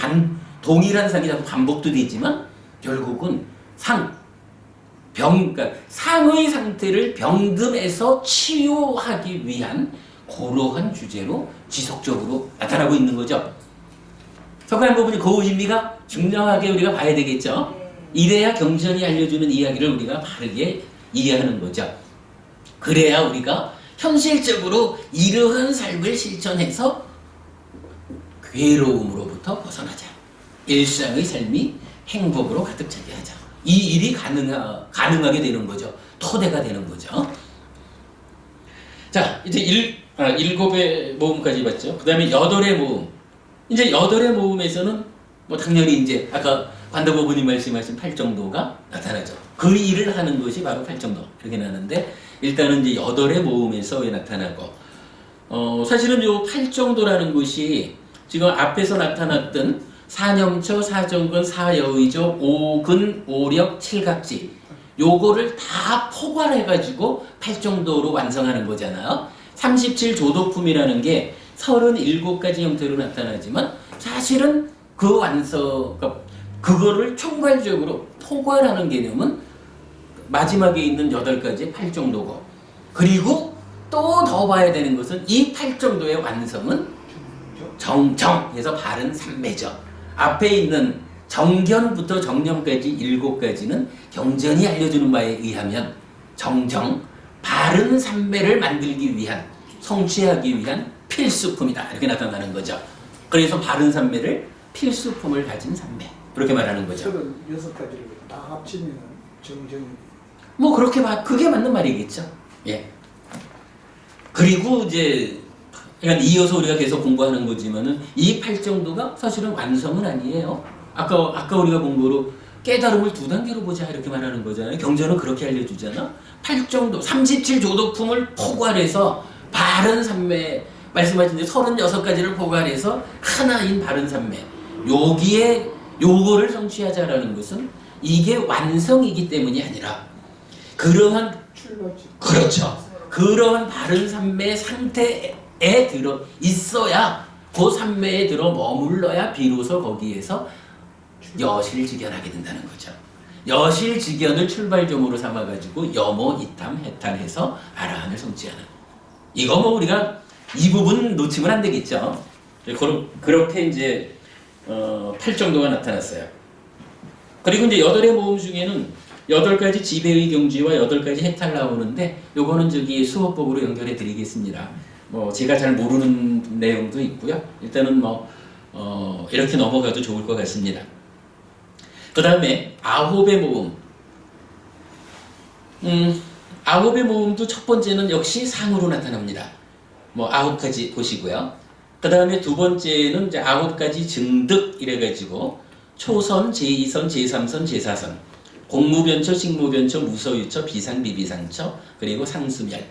동일한 상이 자꾸 반복도 되지만 결국은 그러니까 상의 상태를 병듦에서 치유하기 위한 그러한 주제로 지속적으로 나타나고 있는 거죠. 석가인 부분이 그 의미가 중요하게 우리가 봐야 되겠죠. 이래야 경전이 알려주는 이야기를 우리가 바르게 이해하는 거죠. 그래야 우리가 현실적으로 이러한 삶을 실천해서 괴로움으로부터 벗어나자. 일상의 삶이 행복으로 가득 차게 하자. 이 일이 가능하게 되는 거죠. 토대가 되는 거죠. 자, 이제 일곱의 모음까지 봤죠. 그 다음에 여덟의 모음. 이제 여덟의 모음에서는 뭐 당연히 이제 아까 관다보부님 말씀하신 팔정도가 나타나죠. 그 일을 하는 것이 바로 팔정도 이렇게 나는데 일단은 이제 여덟의 모음에서 나타나고 사실은 요 팔정도라는 것이 지금 앞에서 나타났던 사념초, 사정근, 사여의조, 오근, 오력, 칠각지 요거를 다 포괄해가지고 팔정도로 완성하는 거잖아요. 37조도품이라는 게 37가지 형태로 나타나지만 사실은 그 그러니까 그거를 총괄적으로 포괄하는 개념은 마지막에 있는 8가지 팔정도고, 그리고 또 더 봐야 되는 것은 이 팔정도의 완성은 정정해서 바른 삼매죠. 앞에 있는 정견부터 정념까지 7가지는 경전이 알려주는 바에 의하면 정정, 바른 삼매를 만들기 위한, 성취하기 위한 필수품이다 이렇게 나타나는 거죠. 그래서 바른 삼매를 필수품을 가진 삼매 그렇게 말하는 거죠. 36가지를 다 합치면 정정이. 뭐 그렇게 그게 맞는 말이겠죠. 예. 그리고 이제 그러니까 이어서 우리가 계속 공부하는 거지만은 이 팔정도가 사실은 완성은 아니에요. 아까 우리가 본 거로 깨달음을 2단계로 보자 이렇게 말하는 거잖아요. 경전은 그렇게 알려주잖아. 팔정도 37조도품을 포괄해서 바른 삼매 말씀하신 36가지를 포괄해서 하나인 바른 삼매, 여기에 요거를 성취하자라는 것은 이게 완성이기 때문이 아니라 그러한 출발지. 그렇죠. 그러한 바른 삼매 상태에 들어 있어야 그 삼매에 들어 머물러야 비로소 거기에서 여실직연하게 된다는 거죠. 여실직연을 출발점으로 삼아가지고 여모, 이탐, 해탈해서 아라한을 성취하는. 이거 뭐 우리가 이 부분 놓치면 안 되겠죠. 그렇게 이제 8정도가 나타났어요. 그리고 이제 8의 모음 중에는 8가지 지배의 경지와 8가지 해탈 나오는데 요거는 저기 수업법으로 연결해 드리겠습니다. 뭐 제가 잘 모르는 내용도 있고요. 일단은 뭐 이렇게 넘어가도 좋을 것 같습니다. 그 다음에 9의 모음. 9의 모음도 첫 번째는 역시 상으로 나타납니다. 뭐 9가지 보시고요. 그 다음에 두 번째는 이제 9가지 증득 이래가지고 초선, 제2선, 제3선, 제4선, 공무변처, 식무변처, 무서유처, 비상, 비비상처, 그리고 상수멸.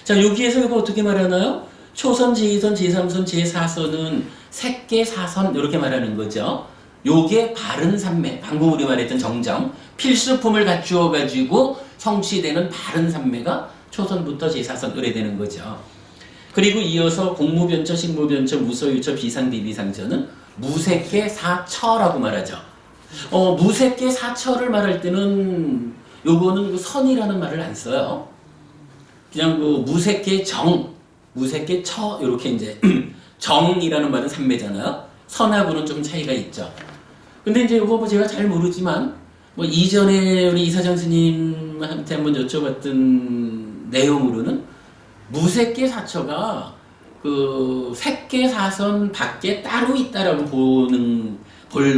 자, 여기에서 이거 어떻게 말하나요? 초선, 제2선, 제3선, 제4선은 색계, 사선 이렇게 말하는 거죠. 요게 바른 삼매, 방금 우리 말했던 정정, 필수품을 갖추어 가지고 성취되는 바른 삼매가 초선부터 제4선 의뢰되는 거죠. 그리고 이어서 공무변처, 식무변처, 무서유처, 비상, 비비상처는 무색계 사처라고 말하죠. 무색계 사처를 말할 때는 요거는 그 선이라는 말을 안 써요. 그냥 그 무색계 정, 무색계 처 이렇게 이제 정이라는 말은 삼매잖아요. 선하고는 좀 차이가 있죠. 근데 이제 요거 뭐 제가 잘 모르지만 뭐 이전에 우리 이사장 스님한테 한번 여쭤봤던 내용으로는 무색계 사처가 그 색계 사선 밖에 따로 있다라고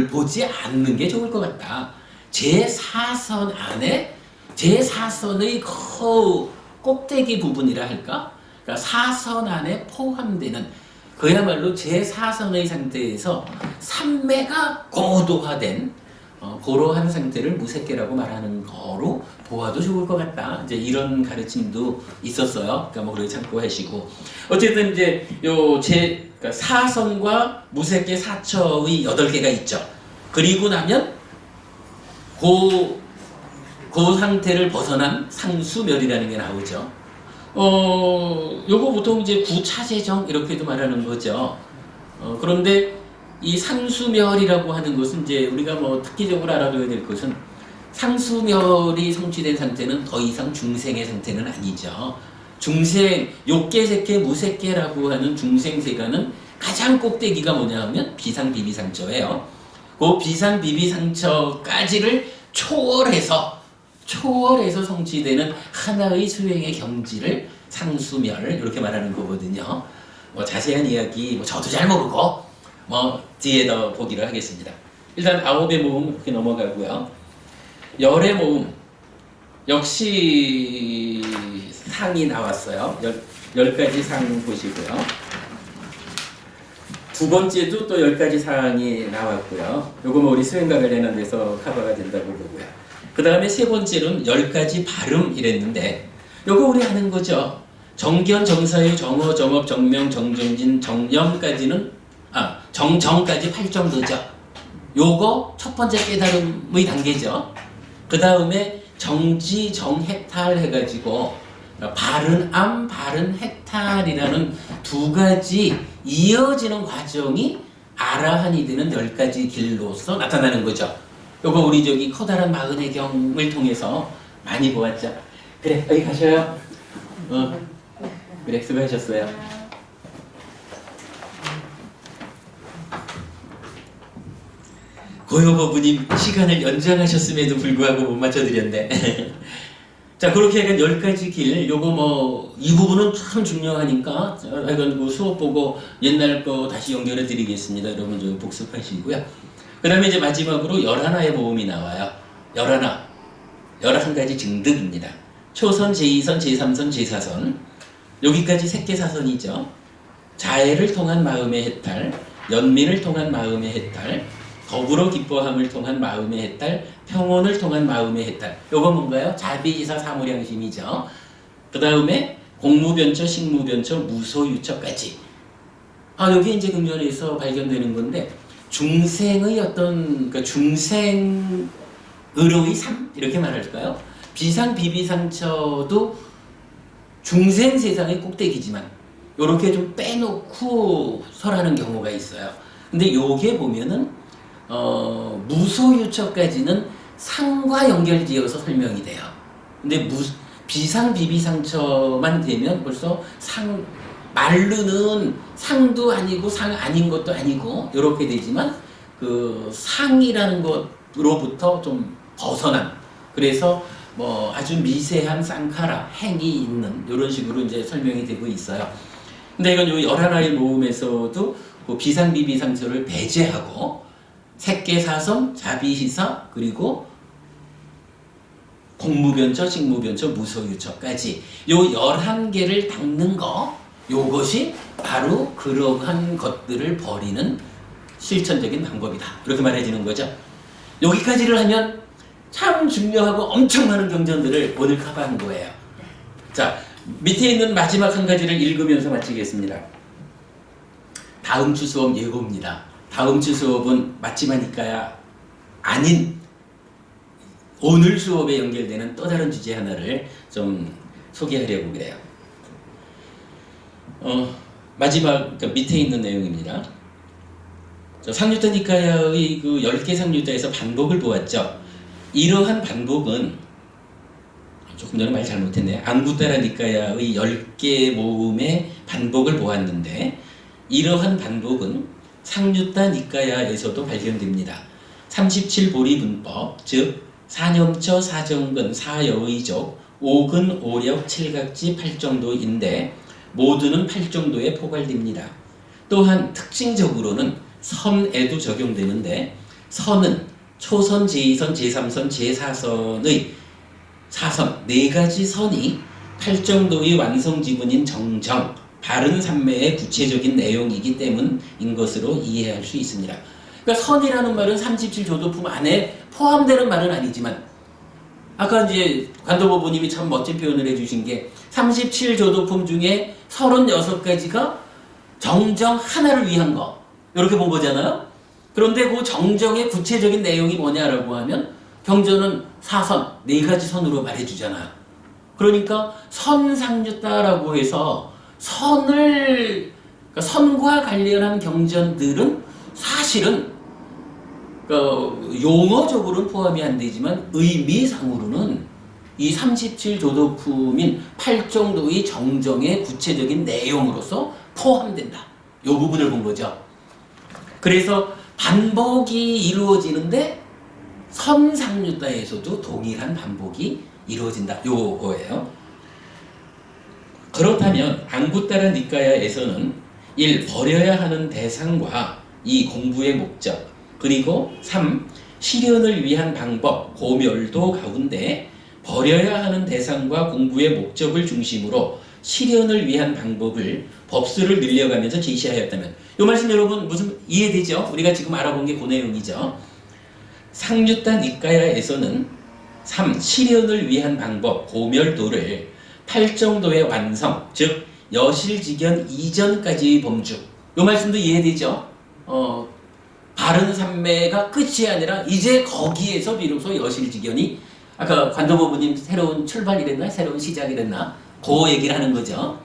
보지 않는 게 좋을 것 같다. 제4선 안에 제4선의 그 꼭대기 부분이라 할까? 그러니까 사선 안에 포함되는 그야말로 제4선의 상태에서 삼매가 고도화된 그러한 상태를 무색계라고 말하는 거로 보아도 좋을 것 같다. 이제 이런 가르침도 있었어요. 그러니까 뭐 그렇게 참고하시고 어쨌든 이제 그러니까 사선과 무색계 사처의 8개가 있죠. 그리고 나면 그 상태를 벗어난 상수멸이라는 게 나오죠. 요거 보통 이제 구차재정 이렇게도 말하는 거죠. 그런데 이 상수멸이라고 하는 것은 이제 우리가 뭐 특기적으로 알아둬야 될 것은 상수멸이 성취된 상태는 더 이상 중생의 상태는 아니죠. 중생, 욕계색계, 무색계라고 하는 중생세가는 가장 꼭대기가 뭐냐 하면 비상비비상처예요. 그 비상비비상처까지를 초월해서 성취되는 하나의 수행의 경지를 상수멸 이렇게 말하는 거거든요. 뭐 자세한 이야기 뭐 저도 잘 모르고 뭐 뒤에 더 보기를 하겠습니다. 일단 9의 모음 이렇게 넘어가고요. 10의 모음 역시 상이 나왔어요. 10가지 상 보시고요. 두 번째도 또 10가지 상이 나왔고요. 요거 뭐 우리 수행과 관련한 데서 커버가 된다고 보고요. 그 다음에 세 번째는 10가지 발음 이랬는데 요거 우리 하는 거죠. 정견, 정사유, 정어, 정업, 정명, 정정진, 정념까지는 정정까지 8정도죠. 요거 첫 번째 깨달음의 단계죠. 그 다음에 정지, 정해탈 해가지고 바른 암, 바른 해탈이라는 두 가지 이어지는 과정이 아라한이 되는 10가지 길로서 나타나는 거죠. 요거 우리 저기 커다란 마흔의 경을 통해서 많이 보았죠. 그래, 여기 가셔요. 그래, 수고하셨어요. 고요버부님 시간을 연장하셨음에도 불구하고 못 맞춰드렸네. 자, 그렇게 약간 10가지 길, 요거 뭐, 이 부분은 참 중요하니까, 이건 그 수업 보고 옛날 거 다시 연결해 드리겠습니다. 여러분 좀 복습하시고요. 그 다음에 이제 마지막으로 11의 모음이 나와요. 11가지 증득입니다. 초선, 제2선, 제3선, 제4선. 여기까지 색계사선이죠. 자애를 통한 마음의 해탈, 연민을 통한 마음의 해탈, 더불어 기뻐함을 통한 마음의 해탈, 평온을 통한 마음의 해탈. 요거 뭔가요? 자비지사 사무량심이죠. 그 다음에 공무변처, 식무변처, 무소유처까지. 여기 이제 금전에서 발견되는 건데 중생의 어떤 그 중생의로의 삶 이렇게 말할까요? 비상 비비상처도 중생 세상의 꼭대기지만 요렇게 좀 빼놓고 설하는 경우가 있어요. 근데 요게 보면은 무소유처까지는 상과 연결지어서 설명이 돼요. 근데 비상 비비상처만 되면 벌써 말로는 상도 아니고 상 아닌 것도 아니고 이렇게 되지만 그 상이라는 것으로부터 좀 벗어난, 그래서 뭐 아주 미세한 쌍카라 행이 있는 이런 식으로 이제 설명이 되고 있어요. 근데 이건 요 11의 모음에서도 그 비상 비비상처를 배제하고 색계사선, 자비시사, 그리고 공무변처, 식무변처, 무소유처까지 요 11개를 닦는 거, 요것이 바로 그러한 것들을 버리는 실천적인 방법이다. 이렇게 말해지는 거죠. 여기까지를 하면 참 중요하고 엄청 많은 경전들을 오늘 커버한 거예요. 자, 밑에 있는 마지막 한 가지를 읽으면서 마치겠습니다. 다음 주 수업 예고입니다. 다음 주 수업은 마치마니까야 아닌 오늘 수업에 연결되는 또 다른 주제 하나를 좀 소개하려고 그래요. 마지막 그 밑에 있는 내용입니다. 상유타 니카야의 그 10개 상유타에서 반복을 보았죠. 이러한 반복은 조금 전에 말 잘못했네요. 앙구타라 니카야의 10개 모음의 반복을 보았는데 이러한 반복은 상유타 니카야에서도 발견됩니다. 37보리 분법, 즉 사념처, 사정근, 사여의적, 오근, 오력, 칠각지, 팔정도인데 모두는 팔정도에 포괄됩니다. 또한 특징적으로는 선에도 적용되는데 선은 초선, 제2선, 제3선, 제4선의 사선 4가지 선이 팔정도의 완성 지문인 정정, 바른 삼매의 구체적인 내용이기 때문인 것으로 이해할 수 있습니다. 그러니까 선이라는 말은 37조도품 안에 포함되는 말은 아니지만 아까 이제 관도보부님이 참 멋진 표현을 해주신 게 37조도품 중에 36가지가 정정 하나를 위한 거 이렇게 본 거잖아요. 그런데 그 정정의 구체적인 내용이 뭐냐라고 하면 경전은 사선, 4가지 선으로 말해주잖아요. 그러니까 선상유다라고 해서 그러니까 선과 관련한 경전들은 사실은 용어적으로는 포함이 안 되지만 의미상으로는 이 37조도품인 팔정도의 정정의 구체적인 내용으로서 포함된다. 이 부분을 본 거죠. 그래서 반복이 이루어지는데 선상유다에서도 동일한 반복이 이루어진다. 요거예요. 그렇다면 앙구타라 니카야에서는 1. 버려야 하는 대상과 2. 공부의 목적, 그리고 3. 실현을 위한 방법, 고멸도 가운데 버려야 하는 대상과 공부의 목적을 중심으로 실현을 위한 방법을 법수를 늘려가면서 제시하였다면, 이 말씀 여러분 무슨 이해되죠? 우리가 지금 알아본 게 그 내용이죠. 상유타 니카야에서는 3. 실현을 위한 방법, 고멸도를 팔정도의 완성, 즉 여실직견 이전까지의 범주, 이 말씀도 이해되죠? 바른 삼매가 끝이 아니라 이제 거기에서 비로소 여실직연이 아까 관도보부님 새로운 출발이랬나 새로운 시작이랬나 그 얘기를 하는 거죠.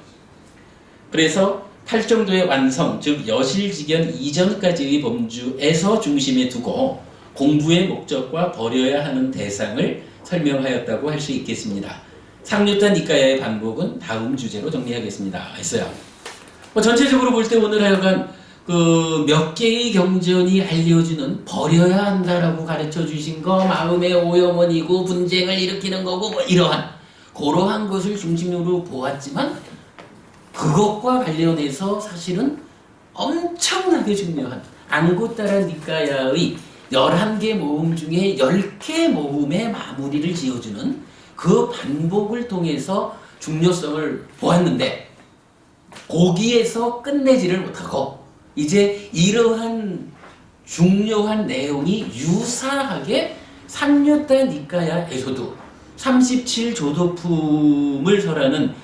그래서 팔정도의 완성 즉 여실직연 이전까지의 범주에서 중심에 두고 공부의 목적과 버려야 하는 대상을 설명하였다고 할 수 있겠습니다. 상류타 니까야의 반복은 다음 주제로 정리하겠습니다. 했어요. 전체적으로 볼 때 오늘 하여간 그 몇 개의 경전이 알려주는 버려야 한다라고 가르쳐 주신 거 마음의 오염원이고 분쟁을 일으키는 거고 뭐 이러한 그러한 것을 중심으로 보았지만 그것과 관련해서 사실은 엄청나게 중요한 앙고따라 니까야의 11개 모음 중에 10개 모음의 마무리를 지어주는 그 반복을 통해서 중요성을 보았는데 거기에서 끝내지를 못하고 이제 이러한 중요한 내용이 유사하게 상류타 니까야에서도 37조도품을 설하는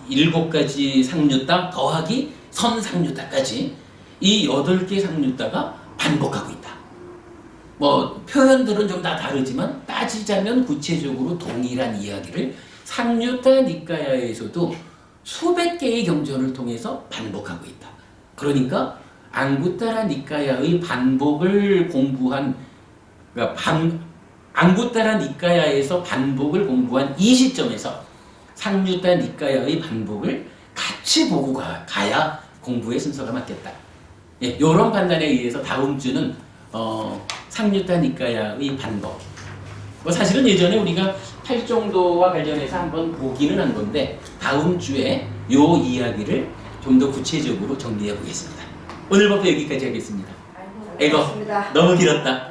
7가지 상류타 더하기 선상류타까지 이 8개 상류타가 반복하고 있다. 뭐 표현들은 좀 다 다르지만 따지자면 구체적으로 동일한 이야기를 상류타 니까야에서도 수백 개의 경전을 통해서 반복하고 있다. 그러니까 앙구따라 니까야의 반복을 공부한 앙구따라 니까야에서 반복을 공부한 이 시점에서 상류타 니까야의 반복을 같이 보고 가야 공부의 순서가 맞겠다. 예, 이런 판단에 의해서 다음 주는 상류타 니까야의 반복. 사실은 예전에 우리가 팔정도와 관련해서 한번 보기는 한 건데 다음 주에 요 이야기를 좀 더 구체적으로 정리해 보겠습니다. 오늘 법도 여기까지 하겠습니다. 아이고, 너무 길었다.